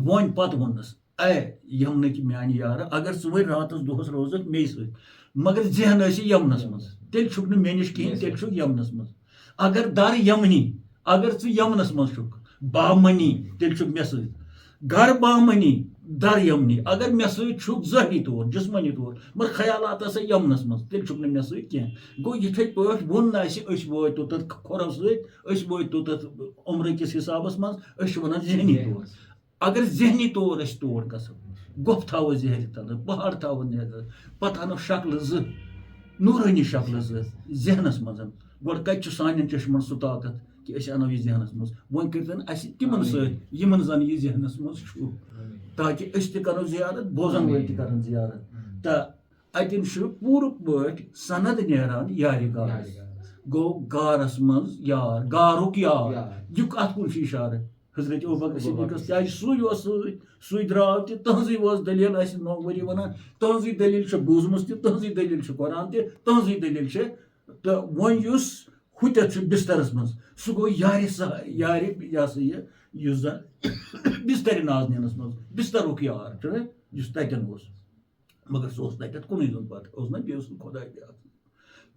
وۄنۍ پتہٕ ووٚننس اے یمنٕکۍ میانہِ یارٕ اگر ژٕ وۄنۍ راتس دۄہس روزکھ مے سۭتۍ مگر ذہن ٲسی یمنس منٛز تیٚلہِ چھُکھ نہٕ مےٚ نِش کِہینۍ تیٚلہِ چھُکھ یمنس منٛز اگر در یمنی اگر ژٕ یمنس منٛز چھُکھ بامنی تیٚلہِ چھُکھ مےٚ سۭتۍ گر بامنی در یمنی اگر مےٚ سۭتۍ چھُکھ ظٲہری طور جسمٲنی طور مگر خیالات آسے یمنس منٛز تیٚلہِ چھُکھ نہٕ مےٚ سۭتۍ کینٛہہ گوٚو یِتھٕے پٲٹھۍ ووٚن نہٕ اَسہِ أسۍ وٲتۍ توٚتتھ کھۄرو سۭتۍ أسۍ وٲتۍ توٚتتھ عمرٕ کِس حسابس منٛز أسۍ چھِ ونان ذہنی طور اگر ذہنی طور أسۍ تور گژھو گۄپھ تھاوو زہرِ تلہٕ پہاڑ تھاوو نظر پتہٕ انو شکلہٕ زٕ نورانی شکل ذہنس مز گۄڈٕ کتہِ چھُ سانٮ۪ن چشمن سُہ طاقت کہ أسۍ اَنو یہِ ذہنس منٛز وۄنۍ کٔرتن اَسہِ تِمن سۭتۍ یِمن زن یہِ ذہنس منٛز چھُ تاکہِ أسۍ تہِ کرو زیارت بوزن وٲلۍ تہِ کرن زیارت تہٕ اتٮ۪ن چھُ پوٗرٕ پٲٹھۍ سند نیران یارِ گارس گوٚو گارس منٛز یار گارُک یار یہِ اتھ کُن چھُ اِشارٕ حضرت ابوبکر صدیقس کیازِ سُے اوس سۭتۍ سُے درٛاو تہِ تہنٛزٕے ٲس دٔلیٖل اَسہِ ؤری وَنان تہنٛزٕے دٔلیٖل چھِ بوٗزمٕژ تہِ تہنٛزٕے دٔلیٖل چھِ قرآن تہِ تہنٛزٕے دٔلیٖل چھِ تہٕ وۄنۍ یُس ہُتٮ۪تھ چھُ بسترس منٛز سُہ گوٚو یارِ یہِ ہسا یہِ یُس زن بسترِ ناز نِنس منٛز بسترُک یار چھُنہ یُس تتٮ۪ن اوس مگر سُہ اوس تتٮ۪تھ کُنُے زوٚن پتہٕ اوس نہ بیٚیہِ اوس نہٕ خۄداے تہِ آسان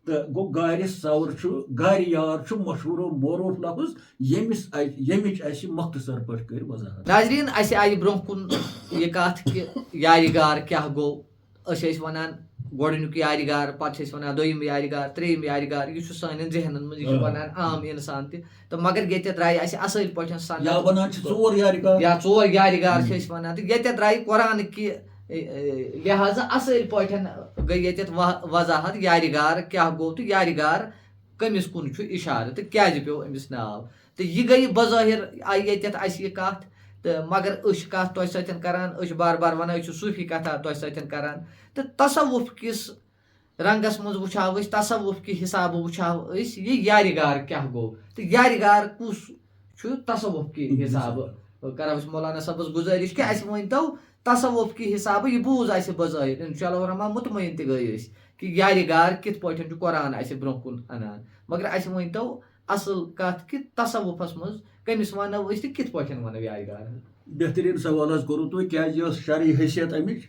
تہٕ گوٚو گارِ سور چھُ گارِ یار چھُ مشہوٗر و معروٗف لفظ ییٚمِچ اَسہِ مختصر پٲٹھۍ کٔرۍ وضاحت ناظریٖن اَسہِ آیہِ برونٛہہ کُن یہِ کَتھ کہِ یارِ گار کیٛاہ گوٚو أسۍ ٲسۍ وَنان گۄڈٕنیُک یارِ گار پَتہٕ چھِ أسۍ وَنان دوٚیِم یارِ گار ترٛیٚیِم یارِ گار یہِ چھُ سانٮ۪ن ذہنن منٛز یہِ چھُ وَنان عام اِنسان تہِ تہٕ مگر ییٚتہِ درٛایہِ اَسہِ اَصٕل پٲٹھۍ سَمجھ یا وَنان چھِ ژور یارِ گار یا ژور یارِ گار چھِ أسۍ وَنان تہٕ ییٚتٮ۪تھ درٛایہِ قۄرانٕکہِ لہٰذا اَصٕل پٲٹھۍ گٔے ییٚتٮ۪تھ وضاحت یارِ گار کیٛاہ گوٚو تہٕ یارِ گار کٔمِس کُن چھُ اِشارٕ تہٕ کیٛازِ پیوٚو أمِس ناو تہٕ یہِ گٔیہِ بظٲہِر آیہِ ییٚتٮ۪تھ اَسہِ یہِ کَتھ تہٕ مگر أسۍ چھِ کَتھ تۄہہِ سۭتۍ کَران أسۍ چھِ بار بار وَنان أسۍ چھِ صوٗفی کَتھا تۄہہِ سۭتۍ کَران تہٕ تصوُف کِس رنٛگس منٛز وٕچھاو أسۍ تصوُف کہِ حِسابہٕ وٕچھاو أسۍ یہِ یارِ گار کیٛاہ گوٚو تہٕ یارِ گار کُس چھُ تصوُف کہِ حِسابہٕ کَرو أسۍ مولانا صٲبس گُزٲرِش کہِ اَسہِ ؤنۍتو تصوُف کہِ حِسابہٕ یہِ بوٗز اَسہِ بظٲہِر اِنشاء اللہ الرحمان مطمعین تہِ گٔے أسۍ کہِ یارِ گار کِتھ پٲٹھۍ چھُ قۄران اَسہِ برونٛہہ کُن اَنان مگر اَسہِ ؤنۍتو اَصٕل کَتھ کہِ تصوُفس منٛز کٔمِس وَنو أسۍ تہٕ کِتھ پٲٹھۍ وَنو یارِ گار بہتریٖن سوال حظ کوٚروٕ تُہۍ کیازِ یہِ ٲس شرعی حیثیت اَمِچ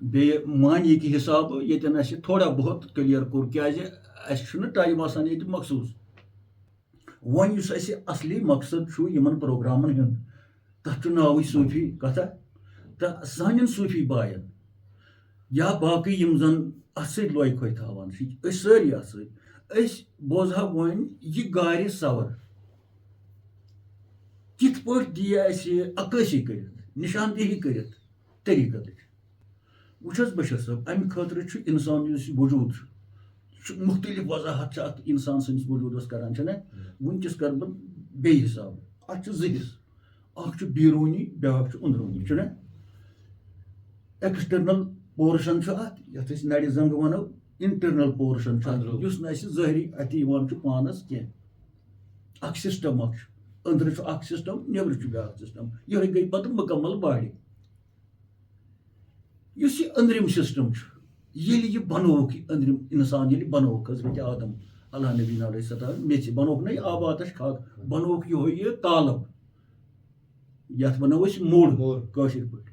بیٚیہِ معنی کہِ حِسابہٕ ییٚتٮ۪ن اَسہِ تھوڑا بہت کٕلیر کوٚر کیازِ اَسہِ چھُنہٕ ٹایم آسان ییٚتہِ مخصوٗص وۄنۍ یُس اَسہِ اَصلی مقصد چھُ یِمن پروگرامن ہُنٛد تَتھ چھُ ناوٕے صوٗفی کتھا تہٕ سانٮ۪ن صوٗفی باین یا باقٕے یِم زن اَتھ سۭتۍ لۄیہِ کھۄتہِ تھاوان چھِ أسۍ سٲری اَتھ سۭتۍ أسۍ بوزہاو وۄنۍ یہِ گارِ سور کِتھ پٲٹھۍ دِیہِ اَسہِ عکٲسی کٔرِتھ نِشاندہی کٔرِتھ طریٖقتٕچ وٕچھ حظ بشیر صٲب اَمہِ خٲطرٕ چھُ اِنسان یُس یہِ وجوٗد چھُ یہِ چھُ مُختٔلِف وضاحت چھِ اَتھ اِنسان سٕنٛدِس وجوٗدس کران چھِنہ وٕنکیٚس کرٕ بہٕ بیٚیہِ حِساب اَتھ چھِ زٕ حِصہٕ اکھ چھُ بیروٗنی بیٛاکھ چھُ أنٛدروٗنی چھُنہ ایکٕسٹرنل پورشن چھُ اَتھ یَتھ أسۍ نرِ زنٛگہٕ وَنو انٹرنل پورشن چھُ اَتھ یُس نہٕ اَسہِ ظٲہری اَتھِ یِوان چھُ پانس کینٛہہ اکھ سسٹم اکھ چھُ أنٛدرٕ چھُ اکھ سسٹم نیٚبرٕ چھُ بیٛاکھ سسٹم یِہوے گٔے پتہٕ مُکمل باڈی یُس یہِ أنٛدرِم سسٹم چھُ ییٚلہِ یہِ بنووُکھ یہِ أنٛدرِم اِنسان ییٚلہِ بنووُکھ حضرت آدم اللہ نبی علیہ السلام میٚژِ بنووُکھ نہ یہِ آباتش کھاد بنووُکھ یِہوے یہِ تالب یتھ ونو أسۍ موٚڑ کٲشِر پٲٹھۍ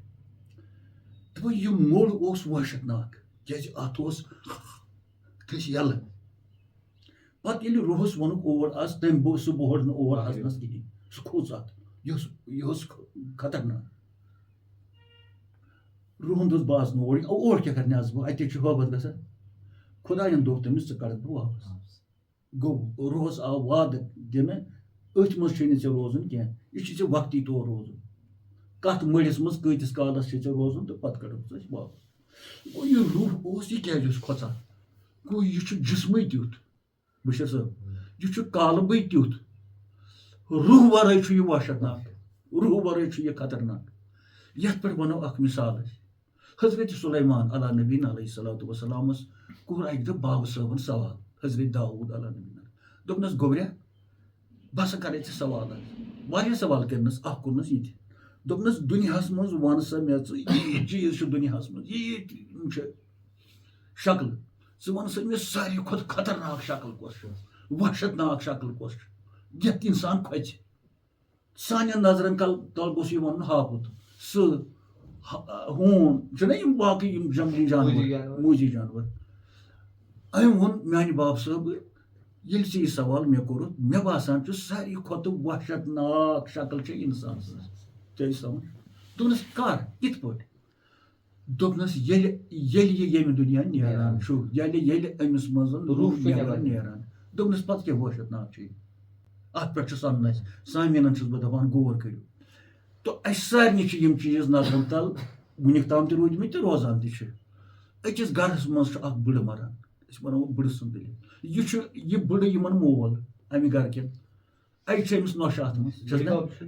دوٚپُن یہِ موٚڑ اوس وحشتناک کیازِ اتھ اوس کھٔسۍ یَلہٕ پتہٕ ییٚلہِ روحس ووٚنُکھ اور اَژ تٔمۍ سُہ بوٚہر نہٕ اور اَژنس کِہینۍ سُہ کھوٚژ اتھ یہِ اوس خطرناک روحن دوٚپ بہٕ اژٕ نہٕ اور کیٛاہ کرنہِ اژٕ بہٕ اَتے چھُ ہٲبت گژھان خۄداین دوٚپ تٔمِس ژٕ کڑکھ بہٕ واپس گوٚو روحس آو وعدٕ دِنہٕ أتھۍ منٛز چھُے نہٕ ژےٚ روزُن کینٛہہ یہِ چھُ ژےٚ وقتی طور روزُن کتھ مٔڑِس منٛز کۭتِس کالس چھُے ژےٚ روزُن تہٕ پتہٕ کڑکھ ژٕ أسۍ واپس گوٚو یہِ روح اوس یہِ کیازِ اوس کھۄژان گوٚو یہِ چھُ جسمٕے تیُتھ بشیر صٲب یہِ چھُ کالبٕے تیُتھ روح ورٲے چھُ یہِ وحشتناک روح ورٲے چھُ یہِ خطرناک یتھ پٮ۪ٹھ ونو اکھ مثال أسۍ حضرت سلیمان علیٰ نبیٖن علیہ الصلوۃ وسلامس کوٚر اکہِ دۄہ بابہٕ صٲبن سوال حضرت داوٗد علیٰ نبیٖن دوٚپنس گوٚبرا بہٕ ہسا کرے ژےٚ سوال واریاہ سوال کٔرنس اکھ کوٚرنس یہِ تہِ دوٚپنس دُنیاہس منٛز وَن سا مےٚ ژٕ ییٖتۍ چیٖز چھِ دُنیاہس منٛز ییٖتۍ یِم چھِ شکلہٕ ژٕ وَن سا مےٚ ساروی کھۄتہٕ خطرناک شکل کۄس چھِ وحشتناک شکل کۄس چھِ یتھ انسان کھۄژِ سانٮ۪ن نظرن تل گوٚژھ یہِ وَنُن ہاپُت سٕہہ ہوٗن چھِنہ یِم باقٕے یِم جنگلی جانور موٗجی جانور أمۍ ووٚن میانہِ باب صٲب ییٚلہِ ژےٚ یہِ سوال مےٚ کوٚرُتھ مےٚ باسان چھُ ساروی کھۄتہٕ وحشتناک شکل چھِ انسان سٕنٛز ژےٚ سمجھ دوٚپنس کر کِتھ پٲٹھۍ دوٚپنس ییٚلہِ یہِ ییٚمہِ دُنیا نیران چھُ ییٚلہِ أمِس منٛز روح نیٚبر نیران دوٚپنس پتہٕ کیٛاہ وحشتناک چھُ یہِ اتھ پٮ۪ٹھ چھُ سنُن اَسہِ سامیٖنن چھُس بہٕ دپان غور کٔرِو تہٕ اَسہِ سارنٕے چھِ یِم چیٖز نظرن تل وُنیُک تام تہِ روٗدۍمٕتۍ تہٕ روزان تہِ چھِ أکِس گرس منٛز چھُ اکھ بٕڑٕ مران ونو بڑٕ سُنٛد دٔلیٖل یہِ بٔڑٕ یِمن مول اَمہِ گرٕ کٮ۪ن اَڑِ چھِ أمِس نۄشہِ اَتھ منٛز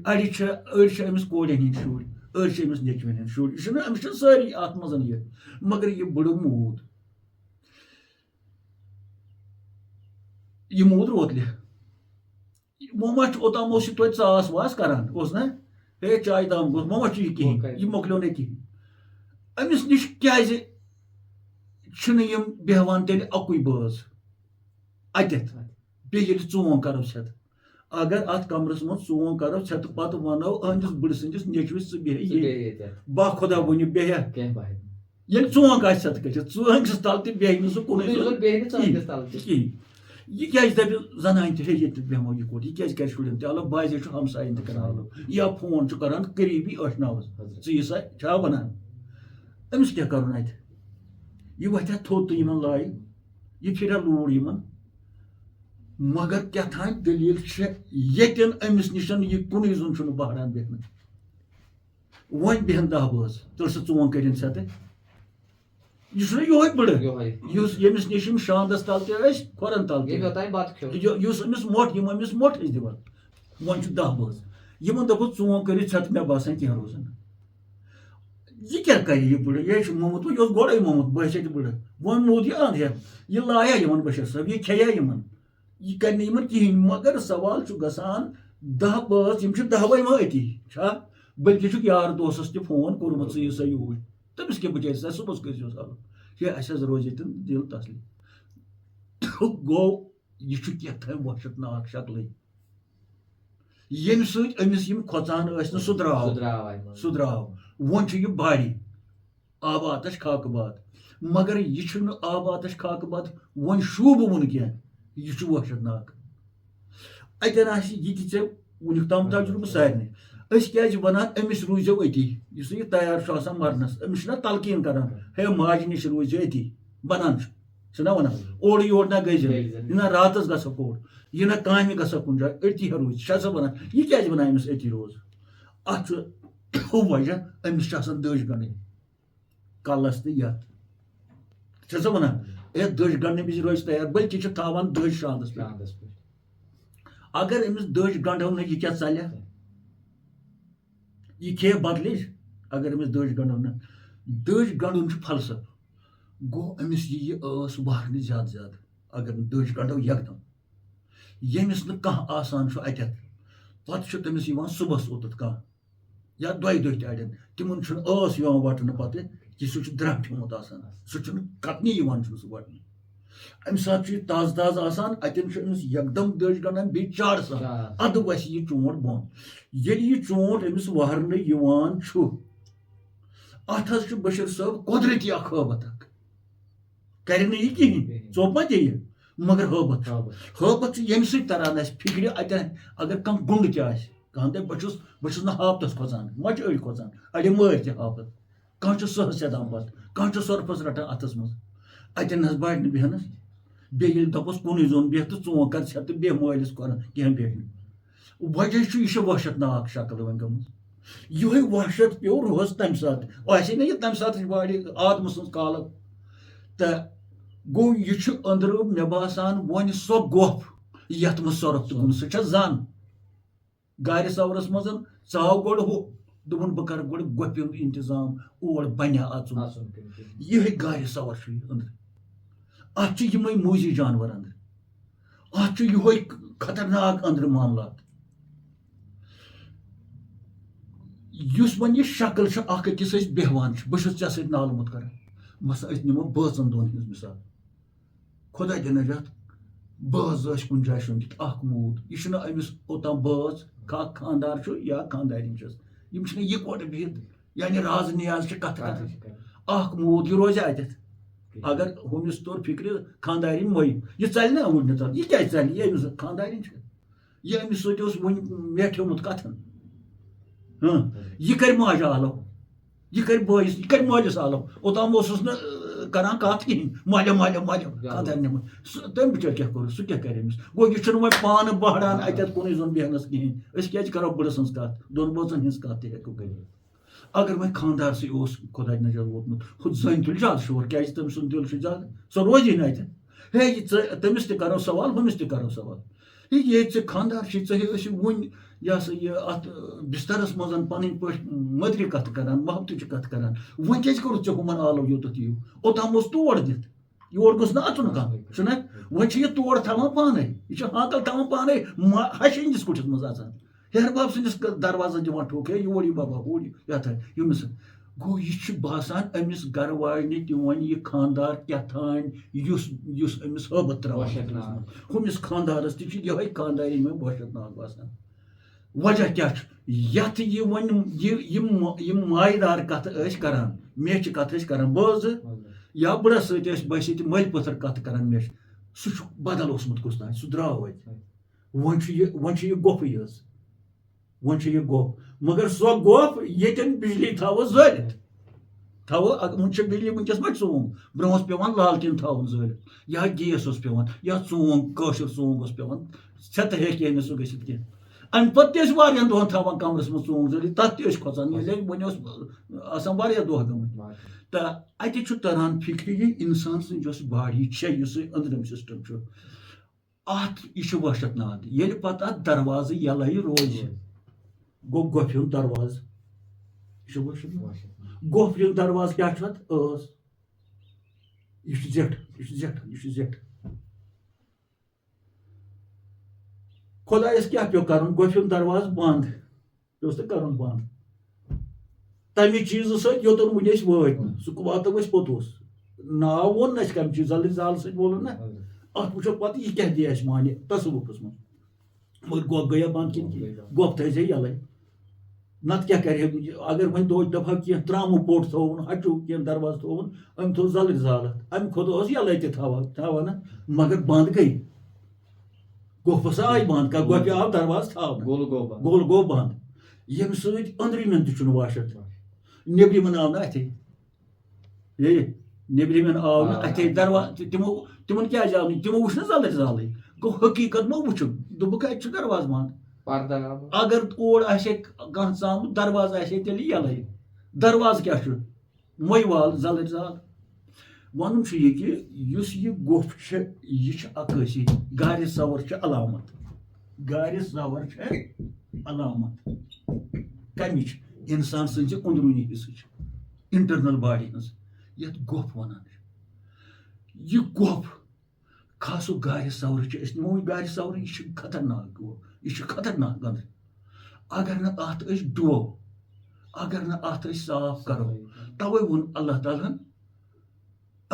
أڑۍ چھِ أمِس کورٮ۪ن ہِنٛدۍ شُرۍ أڑۍ چھِ أمِس نیٚچوٮ۪ن ہِنٛدۍ شُرۍ یہِ چھُنہٕ أمِس چھِ سٲری اَتھ منٛز یہِ مگر یہِ بٔڑٕ موٗد یہِ موٗد روتلہِ ما چھُ اوٚتام اوس یہِ توتہِ ژاس واس کران اوس نا ہے چاے دام گوٚژھ ما چھُ یہِ کِہینۍ یہِ مۄکلیو نہٕ کِہینۍ أمِس نِش کیازِ چھِنہٕ یِم بیٚہوان تیٚلہِ اَکُے بٲژ اَتٮ۪تھ بیٚیہِ ییٚلہِ ژوٚن کرو ژھٮ۪تہٕ اگر اَتھ کمرس منٛز ژوٚن کرو ژھٮ۪تہٕ پتہٕ وَنو أہنٛدِس بٕڑٕ سٕنٛدِس نیٚچوِس ژٕ بیٚہہِ ییٚتہِ با خۄدا ؤنِو بیٚہہِ ییٚلہِ ژوٚن آسہِ ژھٮ۪تہٕ کٔرِتھ ژوٚنٛگِس تل تہِ بیٚہہِ نہٕ سُہ کُنُے کِہینۍ یہِ کیازِ دَپہِ زنانہِ تہِ ہے ییٚتہِ بیٚہمو یہِ کوٚت یہِ کیازِ کرِ شُرٮ۪ن تہِ الو بازے چھُ ہمساین تہِ کران الو یا فون چھُ کران قریٖبی ٲشناوس ژٕ یہِ سا چھا وَنان أمِس کیاہ کرُن اَتہِ یہِ وۄتھِ تھوٚد تہٕ یِمن لایہِ یہِ پھِرِ لوٗر یِمن مگر کیٛاتھانۍ دٔلیٖل چھِ ییٚتٮ۪ن أمِس نِش یہِ کُنُے زوٚن چھُنہٕ بہران بیٚہنہٕ وۄنۍ بیٚہن 10 بٲژ تُل سُہ ژوٚن کٔرِنۍ ژھٮ۪تہٕ یہِ چھُنہ یِہوے بٕڑٕ یُس ییٚمِس نِش یِم شاندس تل تہِ ٲسۍ کھۄرن تل تہِ یُس أمِس موٚٹھ یِم أمِس موٚٹھ ٲسۍ دِوان وۄنۍ چھُ 10 بٲژ یِمن دوٚپُکھ ژوٚن کٔرِتھ ژھٮ۪تہٕ مےٚ باسان کینٛہہ روزان یہِ کیٛاہ کرِ یہِ بٕڑٕ یہِ چھُ موٚمُت یہِ اوس گۄڈے موٚمُت بٔچھِ بٕڑٕ وۄنۍ موٗد یہِ اَنٛد ہٮ۪تھ یہِ لایا یِمن بشیٖر صٲب یہِ کھیٚیا یِمن یہِ کرِ نہٕ یِمن کِہینۍ مگر سوال چھُ گژھان 10 بٲژ یِم چھِ 10وے ما أتی چھا بٔلکہِ چھُکھ یار دوستس تہِ فون کوٚرمُت ژٕ یہِ سا یوٗرۍ تٔمِس کیٛاہ بِچٲرِس صُبحس کٔرۍزِہوس الو ہے اَسہِ حظ روزِ ییٚتٮ۪ن دِل تسلی گوٚو یہِ چھُ کیٛاہتانۍ وحشتناک شکلٕے ییٚمہِ سۭتۍ أمِس یِم کھۄژان ٲسۍ نہٕ سُہ درٛاو وۄنۍ چھُ یہِ باری آباتش خاکہٕ باد مگر یہِ چھُنہٕ آباتش خاکہٕ باد وۄنۍ شوٗبہٕ وُنہٕ کینٛہہ یہِ چھُ وحشتناک اَتٮ۪ن آسہِ یہِ تہِ ژےٚ وُنیُک تام تجرُبہٕ سارنٕے أسۍ کیازِ وَنان أمِس روٗزِو أتی یُس یہِ تیار چھُ آسان مرنس أمِس چھِنہ تلقیٖن کران ہے ماجہِ نِش روٗزِو أتی بنان چھُنہ وَنان اورٕ یور نہ گٔژھِو یہِ نہ راتس گژھکھ اور یہِ نہ کامہِ گژھکھ کُنہِ جایہِ أتی روٗزِ چھا سا وَنان یہِ کیازِ وَنان أمِس أتی روز اَتھ چھُ وجہ أمِس چھِ آسان دٔج گنٛڈٕنۍ کلس تہٕ یتھ چھا سا وَنان ہے دٔج گنٛڈنہٕ وِزِ روزِ تیار بٔلکہِ چھِ تھاوان دٔج شاندس پٮ۪ٹھ اگر أمِس دٔج گنٛڈو نہٕ یہِ کیٛاہ ژلہِ یہِ کھیٚیہِ بدلٕچ اگر أمِس دٔج گنٛڈو نہٕ دٔج گنٛڈُن چھُ فلسفہٕ گوٚو أمِس یہِ ٲس وارنہِ زیادٕ زیادٕ اگر نہٕ دٔج گنٛڈو یکدم ییٚمِس نہٕ کانٛہہ آسان چھُ اَتٮ۪تھ پتہٕ چھُ تٔمِس یِوان صُبحس اوٚتَتھ کانٛہہ یا 2 دۄہ تہِ اَڑٮ۪ن تِمن چھُنہٕ ٲس یِوان وٹنہٕ پتہٕ کہِ سُہ چھُ درٛمٹھیومُت آسان سُہ چھُنہٕ کتنی یِوان چھُنہٕ سُہ وٹنہٕ اَمہِ ساتہٕ چھُ یہِ تازٕ تازٕ آسان اَتٮ۪ن چھُ أمِس یکدم دٔج گنٛڈان بیٚیہِ چارٕ سان اَدٕ وسہِ یہِ چونٛٹھ بۄن ییٚلہِ یہِ چونٛٹھ أمِس وہرنہٕ یِوان چھُ اَتھ حظ چھُ بشیٖر صٲب قۄدرٔتی اکھ ہٲبت اکھ کرِ نہٕ یہِ کِہینۍ ژوٚپ ما دِیہِ مگر ہٲبت چھُ ییٚمہِ سۭتۍ تران اَسہِ فِکرِ اَتٮ۪ن اگر کانٛہہ گُنٛڈ تہِ آسہِ کانٛہہ دپہِ بہٕ چھُس نہٕ ہاپتس کھۄژان ما چھِ أڑۍ کھۄژان اَڑٮ۪ن مٲرۍ تہِ ہاپت کانٛہہ چھُ سٕہہ سیدان پتہٕ کانٛہہ چھُ سۄرپھس رٹان اَتھس منٛز اَتٮ۪ن حظ بَڑِ نہٕ بیٚہنس بیٚیہِ ییٚلہِ دۄپُس کُنُے زوٚن بیٚہہ تہٕ ژوٚن کر ژھٮ۪تہٕ تہٕ بیٚہہ مٲلِس کھۄرن کینٛہہ بیٚہہِ نہٕ وجہ چھُ یہِ چھِ وحشتناک شکل وۄنۍ گٔمٕژ یِہوے وحشت پیوٚو روز تمہِ ساتہٕ آسہِ نہ یہِ تمہِ ساتہٕ وارِ آدمہٕ سٕنٛز کالہٕ تہٕ گوٚو یہِ چھُ أنٛدرٕ مےٚ باسان وۄنۍ سۄ گۄپھ یتھ منٛز سۄرُپھ تہِ کُن سُہ چھےٚ زن گارِ سورس منٛز ژاو گۄڈٕ ہُہ دوٚپُن بہٕ کرٕ گۄڈٕ گۄپہِ ہُنٛد انتظام اور بنیا اژُن یِہے گارِ سور چھُ یہِ أنٛدرٕ اتھ چھِ یِمے موٗزی جانور أنٛدرٕ اتھ چھُ یِہوے خطرناک أنٛدرٕ معاملات یُس وۄنۍ یہِ شکل چھِ اکھ أکِس أسۍ بیٚہوان چھِ بہٕ چھُس ژےٚ سۭتۍ نالہٕ مُت کران مثلاً أسۍ نِمو بٲژن دۄن ہٕنٛز مِثال خۄدا دِ نجات بٲژ ٲسۍ کُنہِ جایہِ شۄنٛگِتھ اکھ موٗد یہِ چھُنہٕ أمِس اوٚتام بٲژ اکھ خانٛدار چھُ یا خانٛدارِنۍ چھس یِم چھِنہٕ یِکوٹہٕ بِہِتھ یعنی راز نیاز چھِ کتھ کران اکھ موٗد یہِ روزِ اَتٮ۪تھ اگر ہُمِس توٚر فِکرِ خانٛدارِنۍ مٔے یہِ ژلہِ نا وُنہِ تل یہِ کیازِ ژلہِ یہِ أمِس خانٛدارِنۍ چھِ یہِ أمِس سۭتۍ اوس وُنہِ میٹھیومُت کتھن یہِ کرِ ماجہِ آلو یہِ کرِ بٲیِس یہِ کرِ مٲلِس آلو اوٚتام اوسُس نہٕ کران کتھ کِہینۍ مالیو خانٛدارنہِ تٔمۍ بِچٲرۍ کیٛاہ کوٚرُس سُہ کیٛاہ کرِ أمِس گوٚو یہِ چھُنہٕ وۄنۍ پانہٕ بہران اَتٮ۪تھ کُنُے زوٚن بیٚہنس کِہینۍ أسۍ کیازِ کرو بٕڑٕ سٕنٛز کتھ دۄن بٲژن ہٕنٛز کتھ تہِ ہٮ۪کو کٔرِتھ اگر وۄنۍ خانٛدارسٕے اوس خۄدا نجات ووتمُت ہُہ زٔنۍ تُلہِ زیادٕ شور کیازِ تٔمۍ سُنٛد دِل چھُ زیادٕ سۄ روزی نہٕ اَتٮ۪ن ہے تٔمِس تہِ کَرو سوال ہُمِس تہِ کَرو سوال ہے ییٚلہِ ژےٚ خانٛدار چھُے ژےٚ ٲسِو وُنہِ یہِ ہسا یہِ اَتھ بِسترس منٛز پَنٕنۍ پٲٹھۍ مٔدرِ کَتھٕ کَران محبتٕچہِ کَتھٕ کَران وۄنۍ کیٛازِ کوٚرُتھ ژےٚ ہُمَن آلو یوٚتَتھ یِیِو اوٚتام اوس تور دِتھ یور گوٚژھ نہٕ اَژُن کانٛہہ چھُنہ وۄنۍ چھِ یہِ تور تھاوان پانَے یہِ چھِ ہانکَل تھاوان پانَے ہَشہِ ہِنٛدِس کُٹھِس منٛز اژان ہیٚہر باب سٕنٛدِس دروازَس دِوان ٹھوٚک ہے یور یہِ بابا ہور یَتھ ییٚمِس گوٚو یہِ چھُ باسان أمِس گَرٕ واجنہِ تہِ وۄنۍ یہِ خانٛدار کیٛاہ تھانۍ یُس أمِس ہٲبَت ترٛاوان ہُمِس خانٛدارَس تہِ چھِ یِہوٚے خانٛداری مےٚ وحشت ناک باسان وجہ کیٛاہ چھُ یَتھ یہِ وۄنۍ یِم مایہِ دار کَتھٕ ٲسۍ کَران میچھِ کَتھٕ ٲسۍ کَران بٲژٕ یا بٕڑَس سۭتۍ ٲسۍ بَسہِ سۭتۍ مٔلۍ پٔتھٕر کَتھٕ کَران میچھِ سُہ چھُ بدل اوسمُت کُستانۍ سُہ درٛاو وۄنۍ وۄنۍ چھُ یہِ گۄپھٕے یٲژ وۄنۍ چھُ یہِ گۄپھ مگر سۄ گۄپھ ییٚتٮ۪ن بِجلی تھاوو زٲلِتھ تھاوو وۄنۍ چھِ بِجلی وٕنکٮ۪س ما ژونٛگ برونٛہہ اوس پیٚوان لالٹیٖن تھاوُن زٲلِتھ یا گیس اوس پیٚوان یا ژونٛگ کٲشُر ژونٛگ اوس پیٚوان ژھٮ۪تہٕ ہیٚکہِ ہے نہٕ سُہ گٔژھِتھ کینٛہہ اَمہِ پَتہٕ تہِ ٲسۍ واریاہن دۄہَن تھاوان کَمرَس منٛز ژونٛگ زٲلِتھ تَتھ تہِ ٲسۍ کھۄژان ییٚلہِ وۄنۍ اوس آسان واریاہ دۄہ گٔمٕتۍ تہٕ اَتہِ چھُ تران فِکرِ یہِ اِنسان سٕنٛز یۄس باڈی چھےٚ یُس یہِ أنٛدرِم سِسٹَم چھُ اَتھ یہِ چھُ وحشت ناک ییٚلہِ پَتہٕ اَتھ دروازٕ یَلَے روزِ گوٚو گۄپھِ ہُنٛد دروازٕ یہِ چھُ وحشت گۄپھ ہُنٛد دروازٕ کیٛاہ چھُ اَتھ ٲس یہِ چھُ زیٹھٕ یہِ چھُ زیٹھٕ یہِ چھُ زیٹھٕ خۄدایَس کیٛاہ پیوٚو کَرُن گۄپھِ ہُنٛد دروازٕ بنٛد پیوٚس نہٕ کَرُن بنٛد تَمہِ چیٖزٕ سۭتۍ یوٚتَن وٕنہِ أسۍ وٲتۍ نہٕ سُہ واتو أسۍ پوٚتُس ناو ووٚن نہٕ اَسہِ کَمہِ چیٖز زَلٕر زالہٕ سۭتۍ وولُن نہ اَتھ وٕچھو پَتہٕ یہِ کیٛاہ دی اَسہِ مانہِ تصوُفَس منٛز مگر گۄپھ گٔیا بنٛد کِنہٕ گۄپھ تھٲیزے یَلَے نَتہٕ کیٛاہ کَرِ ہے اگر وۄنۍ دَپہو کینٛہہ ترٛاموٗ پوٚٹ تھووُن ہَچوٗ کینٛہہ دروازٕ تھووُن أمۍ تھوٚو زَلٕر زالَتھ اَمہِ کھۄتہٕ اوس یَلَے تہِ تھاوان نہ مگر بنٛد گٔے گۄپھٕ آیہِ بنٛد کَر گۄپھِ آو دروازٕ تھاونہٕ گوٚل گوٚو بنٛد ییٚمہِ سۭتۍ أنٛدرِمٮ۪ن تہِ چھُنہٕ وحشت نیٚبرِمٮ۪ن آو نہٕ اَتھے نیٚبرِمٮ۪ن آو نہٕ اَتھے دروازٕ تِمن کیٛازِ آو نہٕ تِمو وٕچھ نہ زَلٕر زالٕے گوٚو حقیٖقت ما وٕچھُن دوٚپُکھ اَتہِ چھُ دروازٕ بنٛد اگر اور آسہِ ہے کانٛہہ ژامُت دروازٕ آسہِ ہے تیٚلہِ یَلَے دروازٕ کیٛاہ چھُ مٔے وال زَلٕر زال وَنُن چھُ یہِ کہِ یُس یہِ گۄپھ چھِ یہِ چھِ عکٲسی گارِ سَوَر چھِ علامت گارِ سَوَر چھِ علامت کَمِچ اِنسان سٕنٛزِ أنٛدروٗنی حِصٕچ اِنٹرنل باڈی ہٕنٛز یَتھ گۄپھ وَنان چھِ یہِ گۄپھ کھاسو گارِ سَورٕ چھِ أسۍ نِمو یہِ گارِ سَورٕ یہِ چھِ خطرناک گۄپھ یہِ چھُ خطرناک گنٛدٕ اگر نہٕ اَتھ أسۍ ڈُوو اگر نہٕ اَتھ أسۍ صاف کَرو تَوَے ووٚن اللہ تعالیٰ ہَن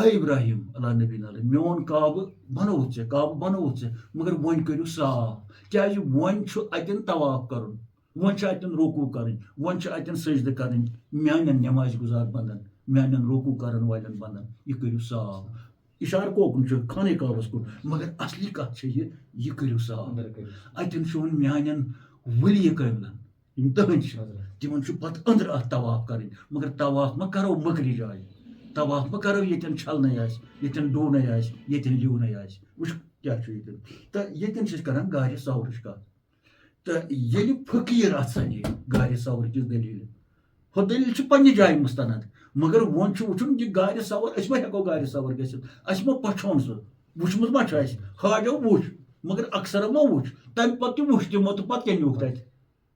اے ابراہیٖم علیٰ نبی علیہ میون کعبہٕ بَنووُتھ ژےٚ مگر وۄنۍ کٔرِو صاف کیٛازِ وۄنۍ چھُ اَتٮ۪ن طواف کَرُن وۄنۍ چھِ اَتٮ۪ن روکوٗ کَرٕنۍ وۄنۍ چھِ اَتٮ۪ن سجدٕ کَرٕنۍ میانٮ۪ن نٮ۪مازِ گُزار بنٛدن میانٮ۪ن روکوٗ کَرن والٮ۪ن بنٛدن یہِ کٔرِو صاف اِشارٕ کوکُن چھُ خانہ کعبَس کُن مگر اَصلی کَتھ چھِ یہِ کٔرِو صاف اَتٮ۪ن چھُ وۄنۍ میانٮ۪ن ؤلی کٲملَن یِم تٕہٕنٛدۍ چھِ تِمن چھُ پَتہٕ أنٛدرٕ اَتھ طواف کَرٕنۍ مگر طواف ما کَرو مٔکرِ جایہِ طواف ما کَرو ییٚتٮ۪ن چھَلنَے آسہِ ییٚتٮ۪ن ڈوٗنَے آسہِ ییٚتٮ۪ن لیوٗنَے آسہِ وٕچھ کیٛاہ چھُ ییٚتٮ۪ن تہٕ ییٚتٮ۪ن چھِ أسۍ کَران گارِ سَورٕچ کَتھ تہٕ ییٚلہِ فقیٖر اَتھ سَنہِ گارِ سَورٕچِس دٔلیٖلہِ ہُہ دٔلیٖل چھِ پنٛنہِ جایہِ مُستند مگر وۄنۍ چھُ وٕچھُن یہِ گارِ سَوَر أسۍ ما ہٮ۪کو گارِ سَوَر گٔژھِتھ اَسہِ ما پَچھون سُہ وٕچھمُت ما چھُ اَسہِ حاجو وٕچھ مگر اَکثر ما وٕچھ تَمہِ پَتہٕ تہِ وٕچھ تِمو تہٕ پَتہٕ کیٛاہ نیوٗکھ تَتہِ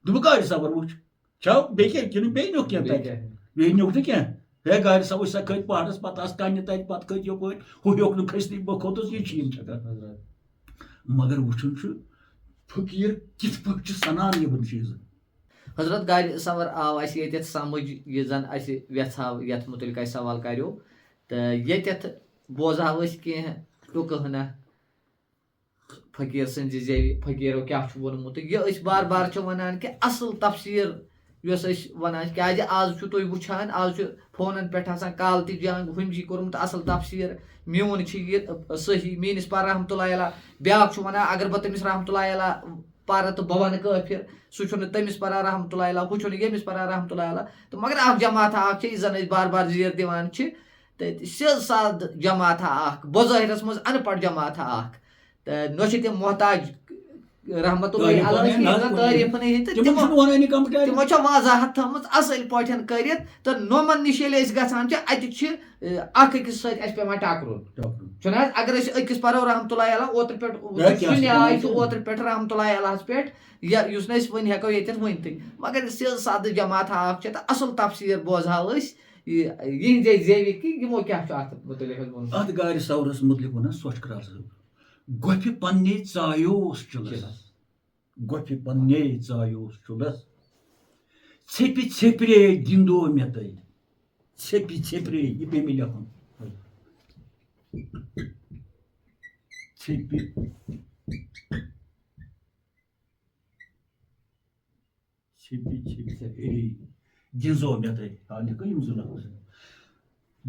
دوٚپُکھ گارِ سَوَر وٕچھ چھا بیٚیہِ کیٛاہ کِنہٕ بیٚیہِ نیوٗکھ کینٛہہ تَتہِ بیٚیہِ نیوٗکھ نہٕ کینٛہہ ہے گارِ سَوَر سۄ کھٔتۍ پہاڑَس پَتہٕ آسہٕ کَنہِ تَتہِ پَتہٕ کھٔتۍ یَپٲرۍ ہُہ ہیوٚک نہٕ کھٔسنٕے بہٕ کھوٚتُس یہِ چھِ یِم چھَکان مگر وٕچھُن چھُ فقیٖر کِتھ پٲٹھۍ چھِ سَنان یِمن چیٖزن حضرت گارِ سَوَر آو اَسہِ ییٚتٮ۪تھ سَمٕجھ یہِ زَن اَسہِ وٮ۪ژھاو یَتھ مُتعلِق اَسہِ سوال کَریو تہٕ ییٚتٮ۪تھ بوزہاو أسۍ کینٛہہ ٹُکہٕ ہٕنا فقیٖر سٕنٛزِ زیٚوِ فقیٖرو کیٛاہ چھُ ووٚنمُت تہٕ یہِ أسۍ بار بار چھِ وَنان کہِ اَصٕل تفسیٖر یۄس أسۍ وَنان چھِ کیٛازِ آز چھُ تُہۍ وٕچھان آز چھُ فونَن پٮ۪ٹھ آسان کالہٕ تہِ جنٛگ ہُمہِ چھِ کوٚرمُت اَصٕل تفسیٖر میون چھِ یہِ صحیح میٲنِس پَر رحمتہ اللہ علیہ بیٛاکھ چھُ وَنان اگر بہٕ تٔمِس رحمتہ اللہ علیہ پَرٕ تہٕ بہٕ وَنہٕ کٲفِر سُہ چھُنہٕ تٔمِس پَران رحمتہ اللہ علیہ ہُہ چھُنہٕ ییٚمِس پَران رحمتہ اللہ علیہ تہٕ مگر اَکھ جماعتھا اَکھ چھِ یُس زَن أسۍ بار بار زیر دِوان چھِ تہٕ سیٚود سادٕ جماعتھا اَکھ بظٲہِرَس منٛز اَن پَڑھ جماعتھا اَکھ تہٕ نہ چھِ تِم محتاج رحمت اللہ علیہ تعریف تمو وضاحت تھٲمٕژ اصل پٲٹھۍ کٔرِتھ تہٕ نومن نِش ییٚلہِ أسۍ گژھان چھِ اَتہِ چھِ اکھ أکِس سۭتۍ اَسہِ پیٚوان ٹکرُن چھُنہ حظ اگر أسۍ أکِس پرو رحمتہ اللہ علیہ اوترٕ پٮ۪ٹھ سُہ نیاے چھُ اوترٕ پٮ۪ٹھ رحمتہ اللہ علیہس پٮ۪ٹھ یُس نہٕ أسۍ وۄنۍ ہٮ۪کو ییٚتٮ۪تھ ؤنتھٕے مگر سیٚود سادٕ جماعت اکھ چھِ تہٕ اصل تفسیٖر بوزہاو أسۍ یِہنٛدے زیوِ کہِ یِمو کیٛاہ چھُ اتھ مُتعلق ووٚنمُت اتھ گارِ سورس متعلق ووٚن سۄچھ کرال صٲب گۄپھِ پننہِ ژایوس چُلس گۄپھِ پننہِ ژایوس چُلس ژھیٚپہِ ژھیٚپرے گِنٛدو مےٚ تۄہہِ ژھیٚپہِ ژھیٚپرے یہِ پیٚیہِ مےٚ لیکھُن ژھیٚپہِ ژھیٚپہِ ژھیٚپرے گِنٛزو مےٚ تۄہہِ ہا لیکھو یِم زٕ لفظ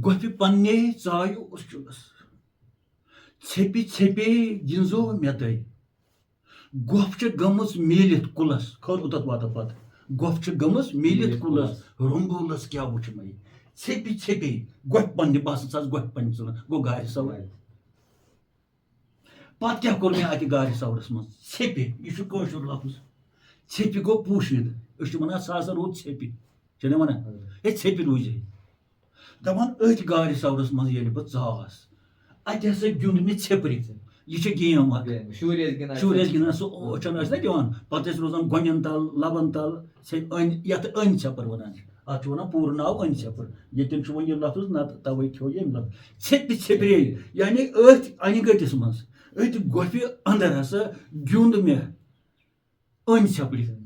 گۄپھِ پننہِ ژایوس چُلس ژھیٚپہِ ژھیٚپے گِنٛزو مےٚ تۄہہِ گۄپھ چھِ گٔمٕژ میٖلِتھ کُلس کھوٚت اوٚتتھ واتہٕ پتہٕ گۄپھ چھِ گٔمٕژ میٖلِتھ کُلس رُمبولس کیٛاہ وٕچھ مےٚ ژھیٚپہِ ژھیٚپے گۄپھِ پننہِ باسان ژٕ گۄپھِ پننہِ ژٕ گوٚو گارِ سوار پتہٕ کیٛاہ کوٚر مےٚ اتہِ گارِ سورس منٛز ژھیٚپہِ یہِ چھُ کٲشُر لفظ ژھیٚپہِ گوٚو پوٗشِد أسۍ چھِ ونان سُہ ہسا روٗد ژھیٚپہِ چھِنہ ونان ہے ژھیٚپہِ روٗزِ دپان أتھۍ گارِ سورس منٛز ییٚلہِ بہٕ ژاس اتہِ ہسا گیُنٛد مےٚ ژھیٚپرِ یہِ چھِ گیم اکھ شُرۍ ٲسۍ گِنٛدان سُہ أچھن ٲسۍ نا دِوان پتہٕ ٲسۍ روزان گۄنٮ۪ن تل لبن تل یتھ أنۍ ژھٮ۪پر ونان چھِ اتھ چھُ ونان پوٗرٕ ناو أنۍ ژھٮ۪پر ییٚتٮ۪ن چھُ وۄنۍ یہِ لفظ نتہٕ توے کھیٚو ییٚمہِ لفظ ژھیٚپہِ ژھیٚپرے یعنی أتھۍ انہِ گٔٹِس منٛز أتھۍ گۄپھِ انٛدر ہسا گیُنٛد مےٚ أنۍ ژھٮ۪پرِ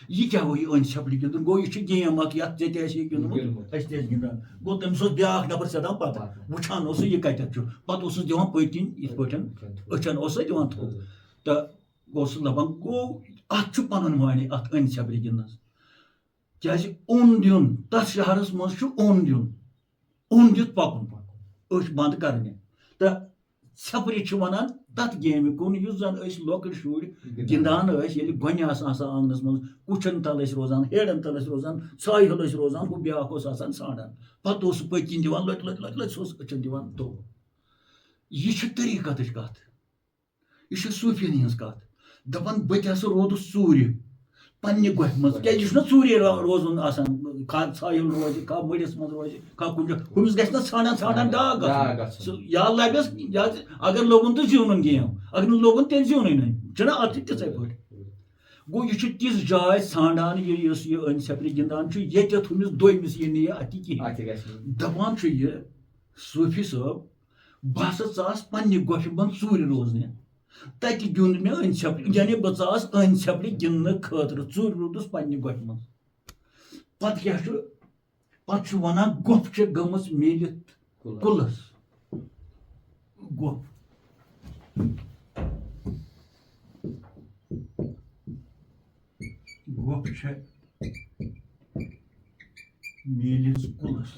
یہِ کیٛاہ گوٚو یہِ أنۍ ژھٮ۪پرِ گِنٛدُن گوٚو یہِ چھُ گیم اکھ یتھ ژےٚ تہِ آسی یہِ گِنٛدمُت أسۍ تہِ ٲسۍ گِنٛدان گوٚو تٔمِس اوس بیاکھ نفر سیدان پتہ وٕچھان اوس یہِ کتٮ۪تھ چھُ پتہٕ اوسُس دِوان پٔتۍ کِنۍ یِتھ پٲٹھۍ أچھن اوس دِوان تھوٚد تہٕ گوٚو سُہ دپان گوٚو اتھ چھُ پنُن معنی اتھ أنۍ ژھٮ۪پرِ گِنٛدنس کیٛازِ اوٚن دیُن تتھ شہرس منٛز چھُ اوٚن دیُن اوٚن دِتھ پکُن أچھ بنٛد کرنہِ تہٕ ژھٮ۪پرِ چھِ ونان تتھ گیمہِ کُن یُس زن أسۍ لۄکٕٹۍ شُرۍ گِنٛدان ٲسۍ ییٚلہِ گۄنہِ آسہٕ آسان آنٛگنس منٛز کُٹھٮ۪ن تل ٲسۍ روزان ہیرن تل ٲسۍ روزان ژھایہِ ہل ٲسۍ روزان ہُہ بیاکھ اوس آسان ژھانڈان پتہٕ اوس سُہ پٔتۍ کِنۍ دِوان لٔٹۍ لٔٹۍ لٔٹۍ لٔٹۍ سُہ اوس أچھن دِوان تو یہِ چھِ طریٖقتٕچ کتھ یہِ چھِ صوٗفین ہٕنٛز کتھ دپان بہٕ تہِ ہسا روٗدُس ژوٗرِ پننہِ گۄپھِ منٛز کیٛازِ یہِ چھُنہ ژوٗرے روزُن آسان کھاہ ژھایہِ ہُل روزِ کھاہ مٔڈِس منٛز روزِ کھاہ کُنہِ جایہِ ہُمِس گژھِ نہ ژھانڈان ژھانڈان ڈاکھ گژھُن سُہ یا لبٮ۪س یا اگر لوگُن تہٕ زیوٗنُن گیم اگر نہٕ لوگُن تیٚلہِ زیوٗنٕے نہٕ چھُنہ اتھ چھِ تِژھے پٲٹھۍ گوٚو یہِ چھُ تِژھ جاے ژھانڈان یُس یہِ أنۍ ژھٮ۪پرِ گِنٛدان چھُ ییٚتٮ۪تھ ہُمِس دوٚیمِس یہِ نہٕ یہِ اَتھِ کِہیٖنۍ دپان چھُ یہِ صوٗفی صٲب بہٕ ہسا ژاس پننہِ گۄپھِ منٛز ژوٗرِ روزنہِ تتہِ گیُنٛد مےٚ أنۍ ژھٮ۪پرِ یعنی بہٕ ژاس أنۍ ژھٮ۪پرِ گِنٛدنہٕ خٲطرٕ ژوٗرِ روٗدُس پننہِ گۄپھِ منٛز پتہٕ کیٛاہ چھُ پتہٕ چھُ ونان گۄپھ چھِ گٔمٕژ میٖلِتھ کُلس گۄپھ گۄپھ چھِ میٖلِتھ کُلس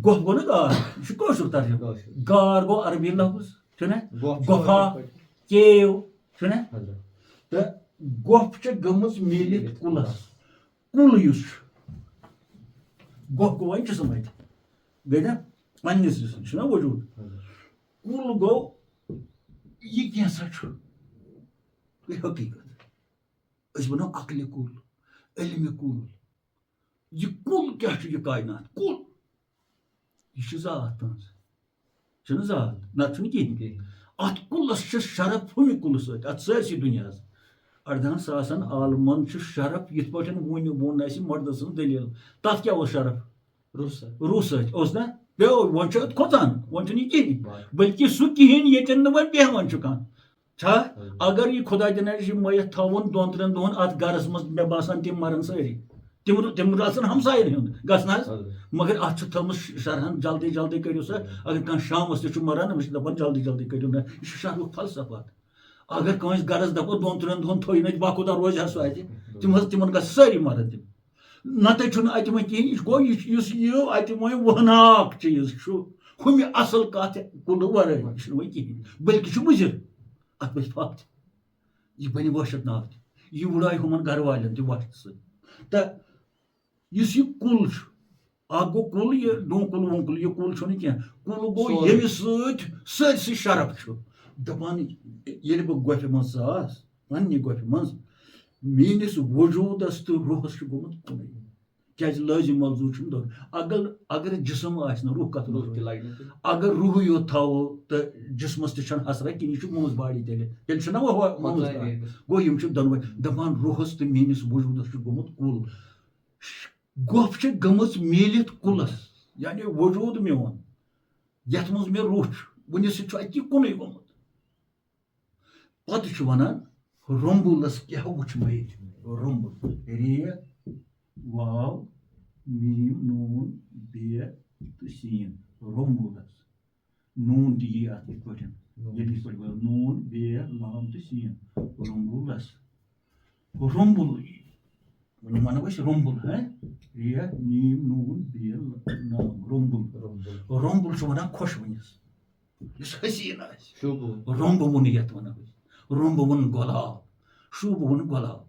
گۄپھ گوٚو نا گار یہِ چھُ کٲشُر ترجمہٕ گار گوٚو عربی لفظ چھُنہ گۄپھا کیو چھُنہ تہٕ گۄپھ چھِ گٔمٕژ میٖلِتھ کُلس کُل یُس چھُ گۄپھ گوٚو وۄنۍ جسم اتہِ گٔے نا پننِس چھُنہ وجوٗد کُل گوٚو یہِ کینٛژھا چھُ حقیٖقت أسۍ ونو عقلہِ کُل علمہِ کُل یہِ کُل کیٛاہ چھُ یہِ کاینات کُل یہِ چھِ ذات تٕہٕنٛز چھُنہ ذات نتہٕ چھُنہٕ کِہیٖنۍ اتھ کُلس چھِ شرف ہُمہِ کُلہٕ سۭتۍ اتھ سٲرسٕے دُنیاہس اردہن ساسن عالمن چھُ شرف یِتھ پٲٹھۍ ووٚن اسہِ مردٕ سٕنٛز دٔلیٖل تتھ کیٛاہ اوس شرف روٗح سۭتۍ اوس نا پیٚو وۄنۍ چھُ اتھ کھۄژان وۄنۍ چھُنہٕ یہِ کِہیٖنۍ بٔلکہِ سُہ کِہیٖنۍ ییٚتٮ۪ن نہٕ وۄنۍ بیٚہوان چھُ کانٛہہ چھا اگر یہِ خۄدا دِنَ یہِ مٔیِتھ تھاوُن 2-3 دۄہن اتھ گرس منٛز مےٚ باسان تِم مرن سٲری تِم گژھن ہمساین ہُنٛد گژھن حظ مگر اتھ چھِ تھٲومٕژ شرحن جلدی جلدی کٔرِو سا اگر کانٛہہ شامس تہِ چھُ مران أمِس چھِ دپان جلدی جلدی کٔرِو نہ یہِ چھُ شرحُک فلسفہٕ اگر کٲنٛسہِ گرس دپو 2-3 دۄہن تھٲیِو نہٕ باخدا روزِ ہا سُہ اتہِ تِمن گژھِ سٲری مرن تِم نتہٕ چھُنہٕ اتہِ وۄنۍ کِہیٖنۍ یہِ گوٚو یُس یہِ اتہِ وۄنۍ وہناک چیٖز چھُ ہُمہِ اصل کتھ کُلہٕ ورٲے یہِ چھُنہٕ وۄنۍ کِہیٖنۍ بٔلکہِ چھُ مُضِر اتھ پٔژھِ پھکھ تہِ یہِ بنہِ وحشت ناک تہِ یہِ وٕڑایہِ ہُمن گرٕ والٮ۪ن تہِ وحشت سۭتۍ تہٕ یُس یہِ کُل چھُ اکھ گوٚو کُل یہِ ڈوٗنٛکُل ووٗنٛکُل یہِ کُل چھُنہٕ کینٛہہ کُل گوٚو سورُے. ییٚمہِ سۭتۍ سٲرسٕے شرف چھُ دَپان ییٚلہِ بہٕ گۄپھِ منٛز ژاس پننہِ گۄپھِ منٛز میٲنِس وجوٗدس تہٕ روحس چھُ گوٚمُت کُنُے کیازِ لٲزِم ملزوٗم چھُنہٕ دۄد اگر جسم آسہِ نہٕ روح کتھ روح روزِ تہِ لگہِ نہٕ تہٕ. اگر روحٕے یوت تھاوو تہٕ جسمس تہِ چھنہٕ حسرت کِہیٖنۍ یہِ چھُ موٚمٕژ باڑی تیٚلہِ چھُنہ موٚمٕژ باڑی گوٚو یِم چھِ دۄنوے دپان روحس تہٕ میٲنِس وجوٗدس چھُ گوٚمُت کُل گۄپھ چھِ گٔمٕژ میٖلِتھ کُلس یعنی وجوٗد میون یتھ منٛز مےٚ روح چھُ وٕنِس سۭتۍ چھُ اَتہِ یہِ کُنُے گوٚمُت پتہٕ چھُ ونان رومبُلس کیاہ وٕچھمے رومبُل رے واو میٖم نوٗن بے تہٕ سیٖن رومبُلس نوٗن تہِ یی اتھ یِتھ پٲٹھۍ ییٚلہِ یِتھ پٲٹھۍ گوٚو نوٗن بے لام تہٕ سیٖن رومبُلس رومبُل وۄنۍ وَنو أسۍ رومبُل رے میٖم نوٗن بے لام رومبُل رومبُل چھُ وَنان خۄشوٕنِس یُس حسیٖن آسہِ رومبہٕ وُن یتھ وَنو أسۍ رومبہٕ وُن گۄلاب شوٗبہٕ وُن گۄلاب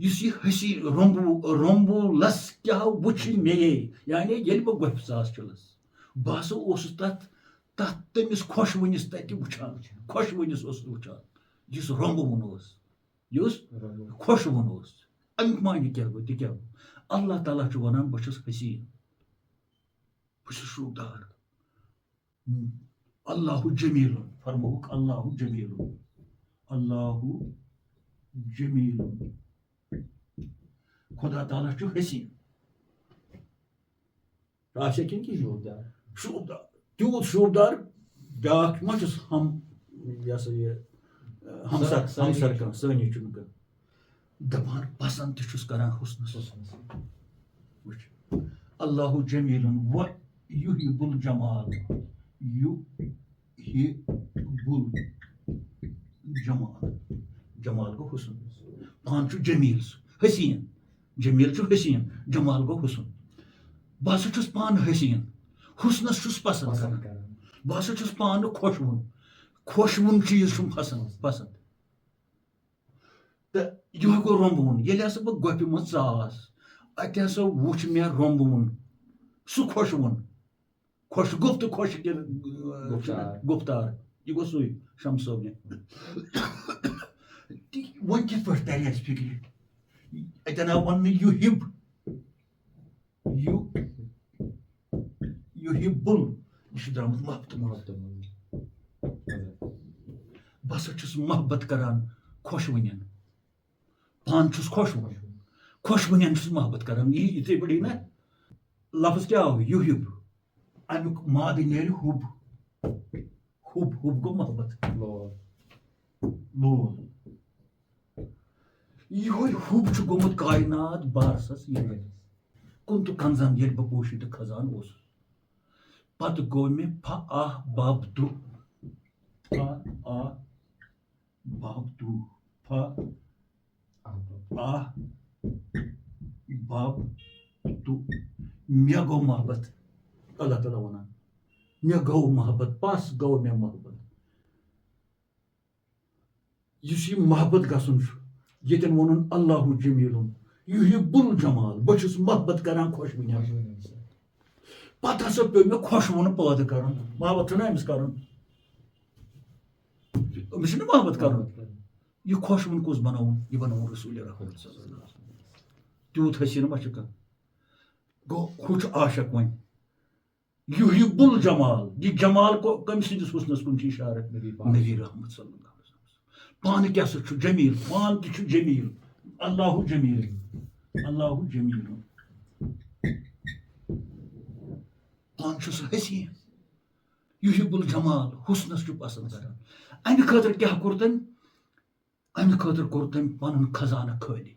یُس یہِ حسیٖن رومبُلس کیاہ وٕچھ مے یعنی ییٚلہِ بہٕ گۄپھِ ژاس چلس بہٕ ہسا اوسُس تتھ تٔمِس خۄشوٕنِس تتہِ وٕچھان خۄشوٕنِس اوسُس وٕچھان یُس رومبہٕ وُن اوس یُس خۄشوُن اوس امیُک معنی کیاہ گوٚو تہِ کیاہ گوٚو اللہ تعالیٰ چھُ ونان بہٕ چھُس حسیٖن بہٕ چھُس شوٗبدار اللہ جمیٖلُن فرمووُکھ اللہ جمیٖلُن اللہ جمیٖلُن خدا تعالیٰ چھُ حسیٖن آسیا کِنہٕ کِہیٖنۍ شوٗبدار تیوٗت شوٗبدار بیاکھ ما چھُس یہِ ہسا یہِ ہمسر کانٛہہ سٲنی چھُنہٕ کانٛہہ دپان پسنٛد تہِ چھُس کران حُسنس وٕچھ اللہ جمیٖلُن و یُحِبُ الجمال یُحِبُ الجمال جمال گوٚو حُسن پان چھُ جمیٖل حسیٖن جمیٖل چھُ حسیٖن جمال گوٚو حُسن بہٕ ہسا چھُس پانہٕ حسیٖن حُسنس چھُس پسنٛد کران بہٕ ہسا چھُس پانہٕ خۄشوُن چیٖز چھُم پسنٛد تہٕ یِہوے گوٚو رومبہٕ وُن ییٚلہِ ہسا بہٕ گۄپھِ منٛز ژاس اَتہِ ہسا وٕچھ مےٚ رومبہٕ وُن سُہ خۄشوُن خۄش گُفتہٕ خۄش گُفتار یہِ گوٚو سُے شمس صٲبنہِ وۄنۍ کِتھ پٲٹھۍ ترِ اَسہِ فِکرِ اَتٮ۪ن آو وَننہٕ یُحِبُل یہِ چھُ درٛامُت محبتہٕ بہٕ ہسا چھُس محبت کران خۄشوٕنٮ۪ن پانہٕ چھُس خۄشوٕنٮ۪ن چھُس محبت کران یہِ یِتھٕے پٲٹھۍ نا لفظ کیاہ آو یُحِب امیُک مادٕ نیرِ ہُب گوٚو محبت لول یِہوے ہُب چھُ گوٚمُت کاینات بارسس یِہوے کُن تہٕ کنزن ییٚلہِ بہٕ پوشیٖدٕ کھزان اوسُس پتہٕ گوٚو مےٚ بابدُ مےٚ گوٚو محبت اللہ تعالیٰ ونان مےٚ گوٚو محبت پس گوٚو مےٚ محبت یُس یہِ محبت گژھُن چھُ ییٚتٮ۪ن ووٚنُن اللہ جمیٖلُن یُحِبُ الجمال بہٕ چھُس محبت کران خۄشوٕنٮ۪ن پتہٕ ہسا پیٚو مےٚ خۄشوُن پٲدٕ کرُن محبت چھُنہ أمِس کرُن أمِس چھُنہ محبت کرُن یہِ خۄشوُن کُس بناوُن یہِ بناوُن رسول رحمت تیوٗت حسیٖن ما چھُ کانٛہہ گوٚو ہُہ چھُ عاشق وۄنۍ یُحِبُ الجمال یہِ جمال کٔمۍ سٕنٛدِس حُسنس کُن چھُ اِشارٕ نبی رحمت صلی اللہ علیہ وسلم پانہٕ کیاہ سا چھُ جمیٖل پانہٕ تہِ چھُ جمیٖل اللہ جمیٖل پانہٕ چھُ سُہ حسیٖن یُحِبُ الجمال حُسنس چھُ پسنٛد کران امہِ خٲطرٕ کیاہ کوٚر تٔمۍ امہِ خٲطرٕ کوٚر تٔمۍ پنُن خزانہٕ خٲلی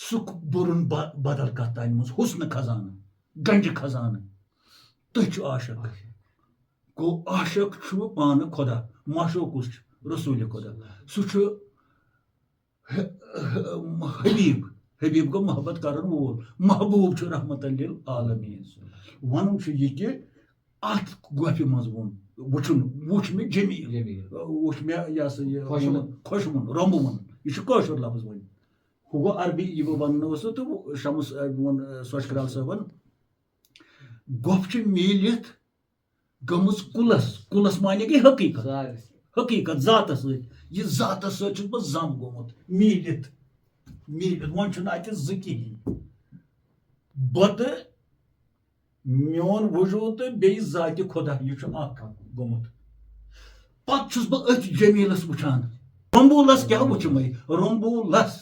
سُہ بوٚرُن بدل کتھ تانۍ منٛز حُسنہٕ خزانہٕ گنجہِ خزانہٕ تٔتھۍ چھُ عاشق گوٚو عاشق چھُ پانہٕ خۄدا معشوق کُس چھُ رسوٗلِ خۄدا سُہ چھُ حبیٖب گوٚو محبت کرن وول محبوٗب چھُ رحمتُ لِلعالمیٖن وَنُن چھُ یہِ کہِ اتھ گۄپھِ منٛز وُچھ مےٚ جمیٖل وُچھ مےٚ یہِ ہسا یہِ خۄشوُن رومبہٕ وُن یہِ چھُ کٲشُر لفظ وۄنۍ ہو عربی یہ بہ ون تو شمس وون سوچ کرال صٲبن گۄپھ چھِ میٖلِتھ گٔمٕژ کُلس مانے گٔے حقیٖقت حقیٖقت ذاتس سۭتۍ یہِ ذاتس سۭتۍ چھُس بہٕ زم گوٚمُت میٖلِتھ وۄنۍ چھُنہٕ اَتہِ زٕ کِہیٖنۍ بہٕ تہٕ میون وجوٗد تہٕ بیٚیہِ ذاتہِ خۄدا یہِ چھُ اکھ گوٚمُت پتہٕ چھُس بہٕ أتھۍ جمیٖلس وٕچھان رۄمبوٗلس کیٛاہ وٕچھمَے رۄمبوٗلس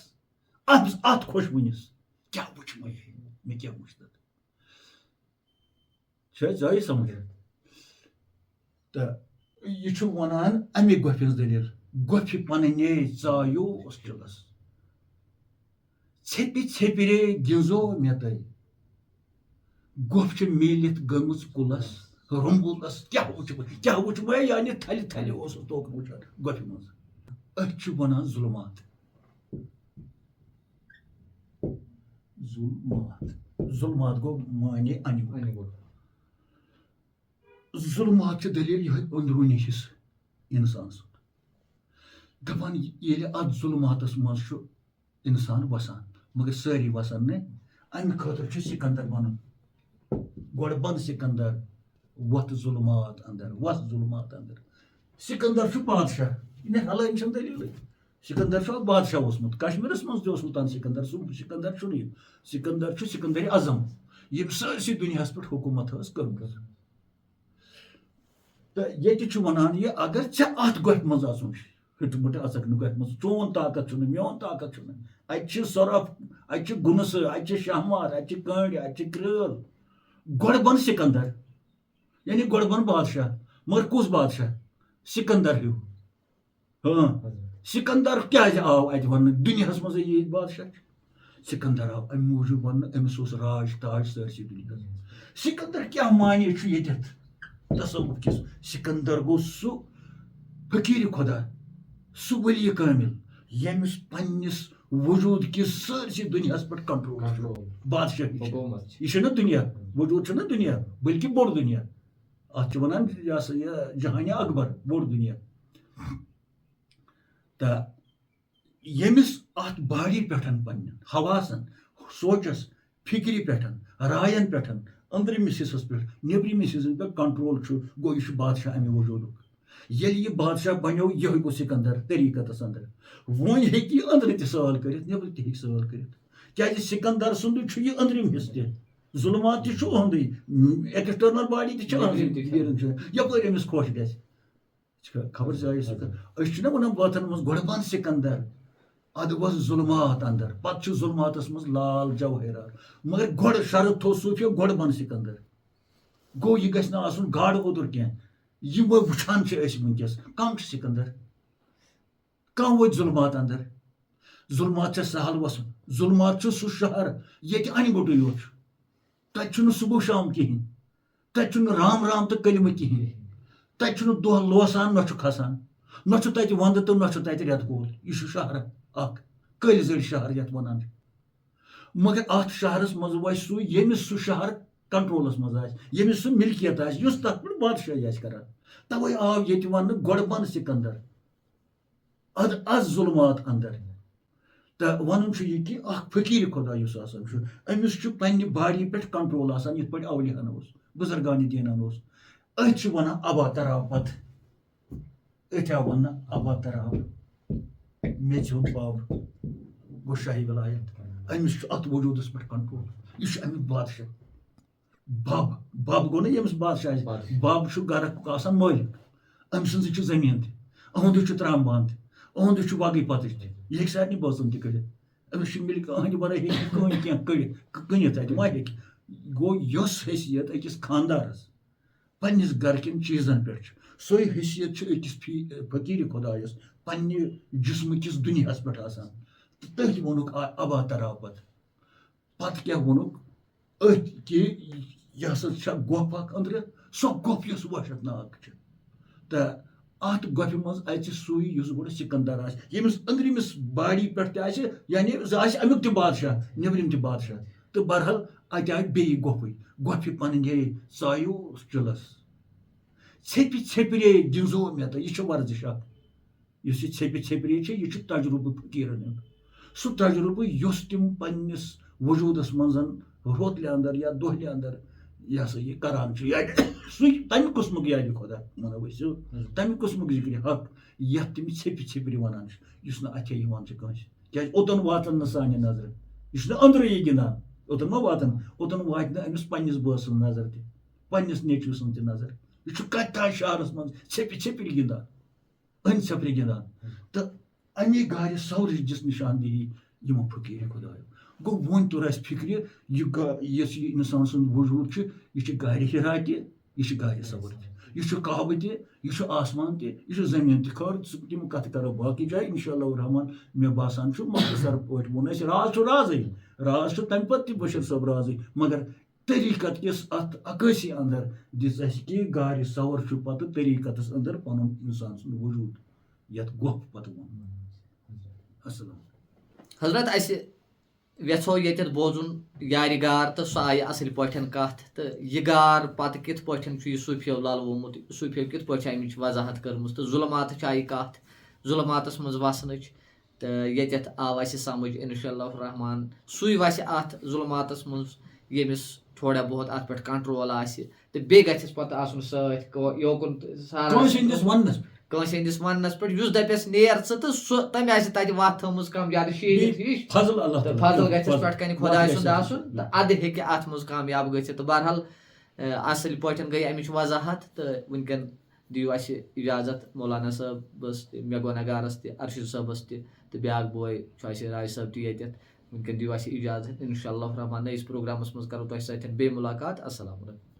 اتھ خۄشوٕنِس کیٛاہ وٕچھمَے مےٚ کیٛاہ وٕچھ تتھ چھا ژےٚ سمجھ تہٕ یہِ چھُ ونان امہِ گۄپھِ ہٕنٛز دٔلیٖل گۄپھِ پننے ژایوس چِلس ژھیٚپہِ ژھیٚپِرے گِنٛزو مےٚ تۄہہِ گۄپھ چھِ میٖلِتھ گٔمٕژ کُلس رۄمبوٗلس کیٛاہ وٕچھمَے یعنی تھلہِ تھلہِ اوسُس توکُن وٕچھان گۄپھِ منٛز أتھۍ چھِ ونان ظُلمات ظُلمات گوٚو معنی اَنِمُت ظُلمات چھِ دٔلیٖل یِہوٚے أنٛدروٗنی حِصہٕ اِنسان سُنٛد دپان ییٚلہِ اتھ ظُلماتس منٛز چھُ اِنسان وسان مگر سٲری وسان نہٕ امہِ خٲطرٕ چھُ سِکندر بنُن گۄڈٕ بن سِکندر وتھ ظُلمات انٛدر سِکندر چھُ بادشاہ حلٲنۍ چھنہٕ دٔلیٖلٕے سِکندر چھُ اکھ بادشاہ اوسمُت کشمیٖرس منٛز تہِ اوسمُت سِکندر سُہ سِکندر چھُنہٕ یہِ سِکندر چھُ سِکندرِ اعظم ییٚمۍ سٲرسٕے دُنیاہس پٮ۪ٹھ حکوٗمت ٲس کٔرمٕژ تہٕ ییٚتہِ چھُ ونان یہِ اگر ژےٚ اتھ گۄپھِ منٛز اژُن چھُ ہٕٹہٕ اژکھ نہٕ گۄپھِ منٛز چون طاقت چھُنہٕ میون طاقت چھُنہٕ اتہِ چھِ سۄرپھ اتہِ چھِ گُنسہٕ اتہِ چھِ شہمات اتہِ چھِ کٔنٛڈۍ اتہِ چھِ کرٛٲل گۄڈٕ بن سِکندر یعنی گۄڈٕ بن بادشاہ مگر کُس بادشاہ سِکندر ہیوٗ سِکندر کیازِ آو اتہِ وننہٕ دُنیاہس منٛزٕے ییٚتہِ بادشاہ چھِ سِکندر آو امہِ موٗجوٗب وننہٕ أمِس اوس راج تاج سٲرسٕے دُنیاہس سِکندر کیٛاہ معنی چھُ ییٚتٮ۪تھ تصوُف کِس سِکندر گوٚو سُہ فقیٖرِ خۄدا سُہ ؤلی کٲمِل ییٚمِس پننِس وجوٗد کِس سٲرسٕے دُنیاہس پٮ۪ٹھ کنٹرول بادشاہ یہِ چھُنہ دُنیا وجوٗد چھُنہ دُنیا بٔلکہِ بوٚڑ دُنیا اتھ چھِ ونان یہِ ہسا یہِ جہانہِ اکبر بوٚڑ دُنیا تہٕ ییٚمِس اتھ باڈی پٮ۪ٹھ پننٮ۪ن حواسن سونچس فِکرِ پٮ۪ٹھ راین پٮ۪ٹھ أنٛدرِمِس حِصس پٮ۪ٹھ نیٚبرِمِس حِصس پٮ۪ٹھ کنٹرول چھُ گوٚو یہِ چھُ بادشاہ امہِ وجوٗدُک ییٚلہِ یہِ بادشاہ بنیو یِہوٚے گوٚو سِکندر طریٖقتس انٛدر وۄنۍ ہیٚکہِ یہِ أنٛدرٕ تہِ سوال کٔرِتھ نیٚبرٕ تہِ ہیٚکہِ سوال کٔرِتھ کیازِ سِکندر سُنٛدُے چھُ یہِ أنٛدرِم حِصہٕ تہِ ظُلمات تہِ چھُ اُہُنٛدُے ایکٕسٹرنل باڈی تہِ چھِ أہنٛزٕے یپٲرۍ أمِس خۄش گژھِ خبر ژےٚ أسۍ چھِنہ ونان بٲتن منٛز گۄڈٕ بن سِکندر ادٕ وس ظُلمات انٛدر پتہٕ چھُ ظُلماتس منٛز لال جوہرات مگر گۄڈٕ شرط تھوٚو صوٗفیو گۄڈٕ بن سِکندر گوٚو یہِ گژھِ نہٕ آسُن گاڈٕ اوٚدُر کینٛہہ یہِ وٕچھان چھِ أسۍ وٕنکیٚس کم چھُ سِکندر کم وٲتۍ ظُلمات انٛدر ظُلمات چھےٚ سہل وسُن ظُلمات چھُ سُہ شہر ییٚتہِ انہِ گوٚٹُے یوت چھُ تتہِ چھُنہٕ صبح شام کِہیٖنۍ تتہِ چھُنہٕ رام رام تہٕ کلمہٕ کِہیٖنۍ تتہِ چھُنہٕ دۄہ لوسان نہ چھُ کھسان نہ چھُ تتہِ ونٛدٕ تہٕ نہ چھُ تتہِ رٮ۪تہٕ کول یہِ چھُ شہر اکھ کٔلۍ زٔلۍ شہر یتھ ونان چھِ مگر اتھ شہرس منٛز وسہِ سُہ ییٚمِس سُہ شہر کنٹرولس منٛز آسہِ ییٚمِس سُہ ملکیت آسہِ یُس تتھ پٮ۪ٹھ بادشاہی آسہِ کران توے آو ییٚتہِ وننہٕ گۄڈٕ بن سِکندر ادٕ از ظُلمات انٛدر تہٕ ونُن چھُ یہِ کہِ اکھ فقیٖرِ خۄدا یُس آسان چھُ أمِس چھُ پننہِ باڈی پٮ۪ٹھ کنٹرول آسان یِتھ پٲٹھۍ اولیاہن اوس بُزرگانہِ دیٖنن اوس أتھۍ چھِ ونان ابا تراو پتہٕ أتھۍ آو وننہٕ ابا تراو میٚژِ ہُنٛد بب گوٚو شاہی ولایت أمِس چھُ اتھ وجوٗدس پٮ۪ٹھ کنٹرول یہِ چھُ امیُک بادشاہ بب گوٚو نہ ییٚمِس بادشاہ آسہِ بب چھُ گرُک آسان مٲلِک أمۍ سٕنٛزٕے چھِ زٔمیٖن تہِ أہُنٛدُے چھُ ترٛامبان تہِ أہُنٛدُے چھُ وگٕے پتٕج تہِ یہِ ہیٚکہِ سارنٕے بٲژن تہِ کٔڑِتھ أمِس چھُ مِلک أہنٛدِ ورٲے ہیٚکہِ کٕہٕنۍ کینٛہہ کٕنِتھ اتہِ وۄنۍ ہیٚکہِ گوٚو یۄس حیثیت أکِس خاندارس پننِس گرٕکٮ۪ن چیٖزن پٮ۪ٹھ چھُ سۄے حیثیت چھِ أکِس فقیٖرِ خۄدایس پننہِ جسمہٕ کِس دُنیاہس پٮ۪ٹھ آسان تہٕ تٔتھۍ ووٚنُکھ ابا تراو پتہٕ کیٛاہ ووٚنُکھ أتھۍ کہِ یہِ ہسا چھےٚ گۄپھ اکھ أنٛدرٕ سۄ گۄپھ یۄس وحشتناک چھِ تہٕ اتھ گۄپھِ منٛز اژِ سُے یُس گۄڈٕ سِکندر آسہِ ییٚمِس أنٛدرِمِس باڈی پٮ۪ٹھ تہِ آسہِ یعنی سُہ آسہِ امیُک تہِ بادشاہ نیٚبرِم تہِ بادشاہ تہٕ بہرحال اتہِ آیہِ بیٚیہِ گۄپھٕے گۄپھِ پننے ژایوس چِلس ژھیٚپہِ ژھیٚپِرے گِنٛزو مےٚ تہٕ یہِ چھِ ورزِش اکھ یُس یہِ ژھیٚپہِ ژھیٚپِرے چھِ یہِ چھُ تجرُبہٕ فقیٖرن ہُنٛد سُہ تجربہٕ یُس تِم پنٛنِس وجوٗدَس منٛز روتلہِ اندر یا دۄہلہِ اندر یہِ ہسا یہِ کران چھُ یا سُے تَمہِ قٕسمُک یادِ خۄدا وَنو أسۍ تَمہِ قٕسمُک ذِکرِ حق یَتھ تِم ژھیٚپہِ ژھیٚپرِ وَنان چھِ یُس نہٕ اَتھے یِوان چھُ کٲنٛسہِ کیازِ اوٚتن واتن نہٕ سانہِ نظرِ یہِ چھُنہٕ أنٛدرٕے گِنٛدان اوٚتن ما واتن اوٚتن واتہِ نہٕ أمِس پنٛنِس بٲژ سٕنٛز نظر تہِ پنٛنِس نیٚچوِ سٕنٛز تہِ نظر یہِ چھُ کَتہِ تانۍ شہرَس منٛز ژھیٚپہِ ژھیٚپرِ گِنٛدان أنٛدۍ ژھیٚپرِ گِنٛدان تہٕ اَمے گارِ سورٕچ دِژ نِشاندہی یِمو فقیٖر خۄدایو گوٚو وۄنۍ توٚر اَسہِ فِکرِ یُس یہِ اِنسان سُنٛد وجوٗد چھُ یہِ چھُ گارِ ہِرا تہِ یہِ چھُ گارِ صبر تہِ یہِ چھُ کعبہٕ تہِ یہِ چھُ آسمان تہِ یہِ چھُ زٔمیٖن تہِ خٲر تِم کَتھٕ کَرو باقٕے جایہِ اِنشاء اللہ الرحمان مےٚ باسان چھُ مختصر پٲٹھۍ ووٚن اَسہِ راز چھُ رازٕے راز چھُ تَمہِ پَتہٕ تہِ بشیٖر صٲب رازٕے مگر طریٖقت کِس اَتھ عکٲسی اندر دِژ اَسہِ کہِ گارِ صور چھُ پَتہٕ طریٖقتَس اندر پَنُن اِنسان سُنٛد وجوٗد یَتھ گۄپھ پَتہٕ ووٚن اَسلام حضرت اَسہِ یژھو ییٚتٮ۪تھ بوزُن یارِ گار تہٕ سُہ آیہِ اَصٕل پٲٹھۍ کَتھ تہٕ یہِ گار پَتہٕ کِتھ پٲٹھۍ چھُ یہِ صوٗفیو لَلوومُت صوٗفیو کِتھ پٲٹھۍ چھِ اَمِچ وضاحت کٔرمٕژ تہٕ ظُلماتٕچ آیہِ کَتھ ظُلماتَس منٛز وَسنٕچ تہٕ ییٚتٮ۪تھ آو اَسہِ سَمٕجھ اِنشاء اللہ الرحمان سُے وَسہِ اَتھ ظُلماتَس منٛز ییٚمِس تھوڑا بہت اَتھ پٮ۪ٹھ کَنٹرول آسہِ تہٕ بیٚیہِ گژھٮ۪س پَتہٕ آسُن سۭتۍ یوکُن کٲنٛسہِ ہٕنٛدِس وَننَس کٲنٛسہِ ہٕنٛدِس وَننَس پٮ۪ٹھ یُس دَپٮ۪س نیر ژٕ تہٕ سُہ تٔمۍ آسہِ تَتہِ وَتھ تھٲومٕژ کَم شیٖرِتھ ہِش فضل اللہ تہٕ فضل گژھٮ۪س پٮ۪ٹھ کَنہِ خۄداے سُنٛد آسُن تہٕ اَدٕ ہیٚکہِ اَتھ منٛز کامیاب گٔژھِتھ تہٕ بہرحال اَصٕل پٲٹھۍ گٔے اَمِچ وضاحت تہٕ وٕنکٮ۪ن دِیِو اَسہِ اِجازت مولانا صٲبَس تہِ مےٚ گوٚو نگارَس تہِ اَرشِد صٲبَس تہِ تہٕ بیٛاکھ بوے چھُ اَسہِ راج صٲب تہِ ییٚتٮ۪تھ وٕنکٮ۪ن دِیِو اَسہِ اِجازت اِنشاء اللہ الرحمان نٔیِس پرٛوگرامَس منٛز کَرو تۄہہِ سۭتۍ بیٚیہِ مُلاقات اَسلامُ علیکُم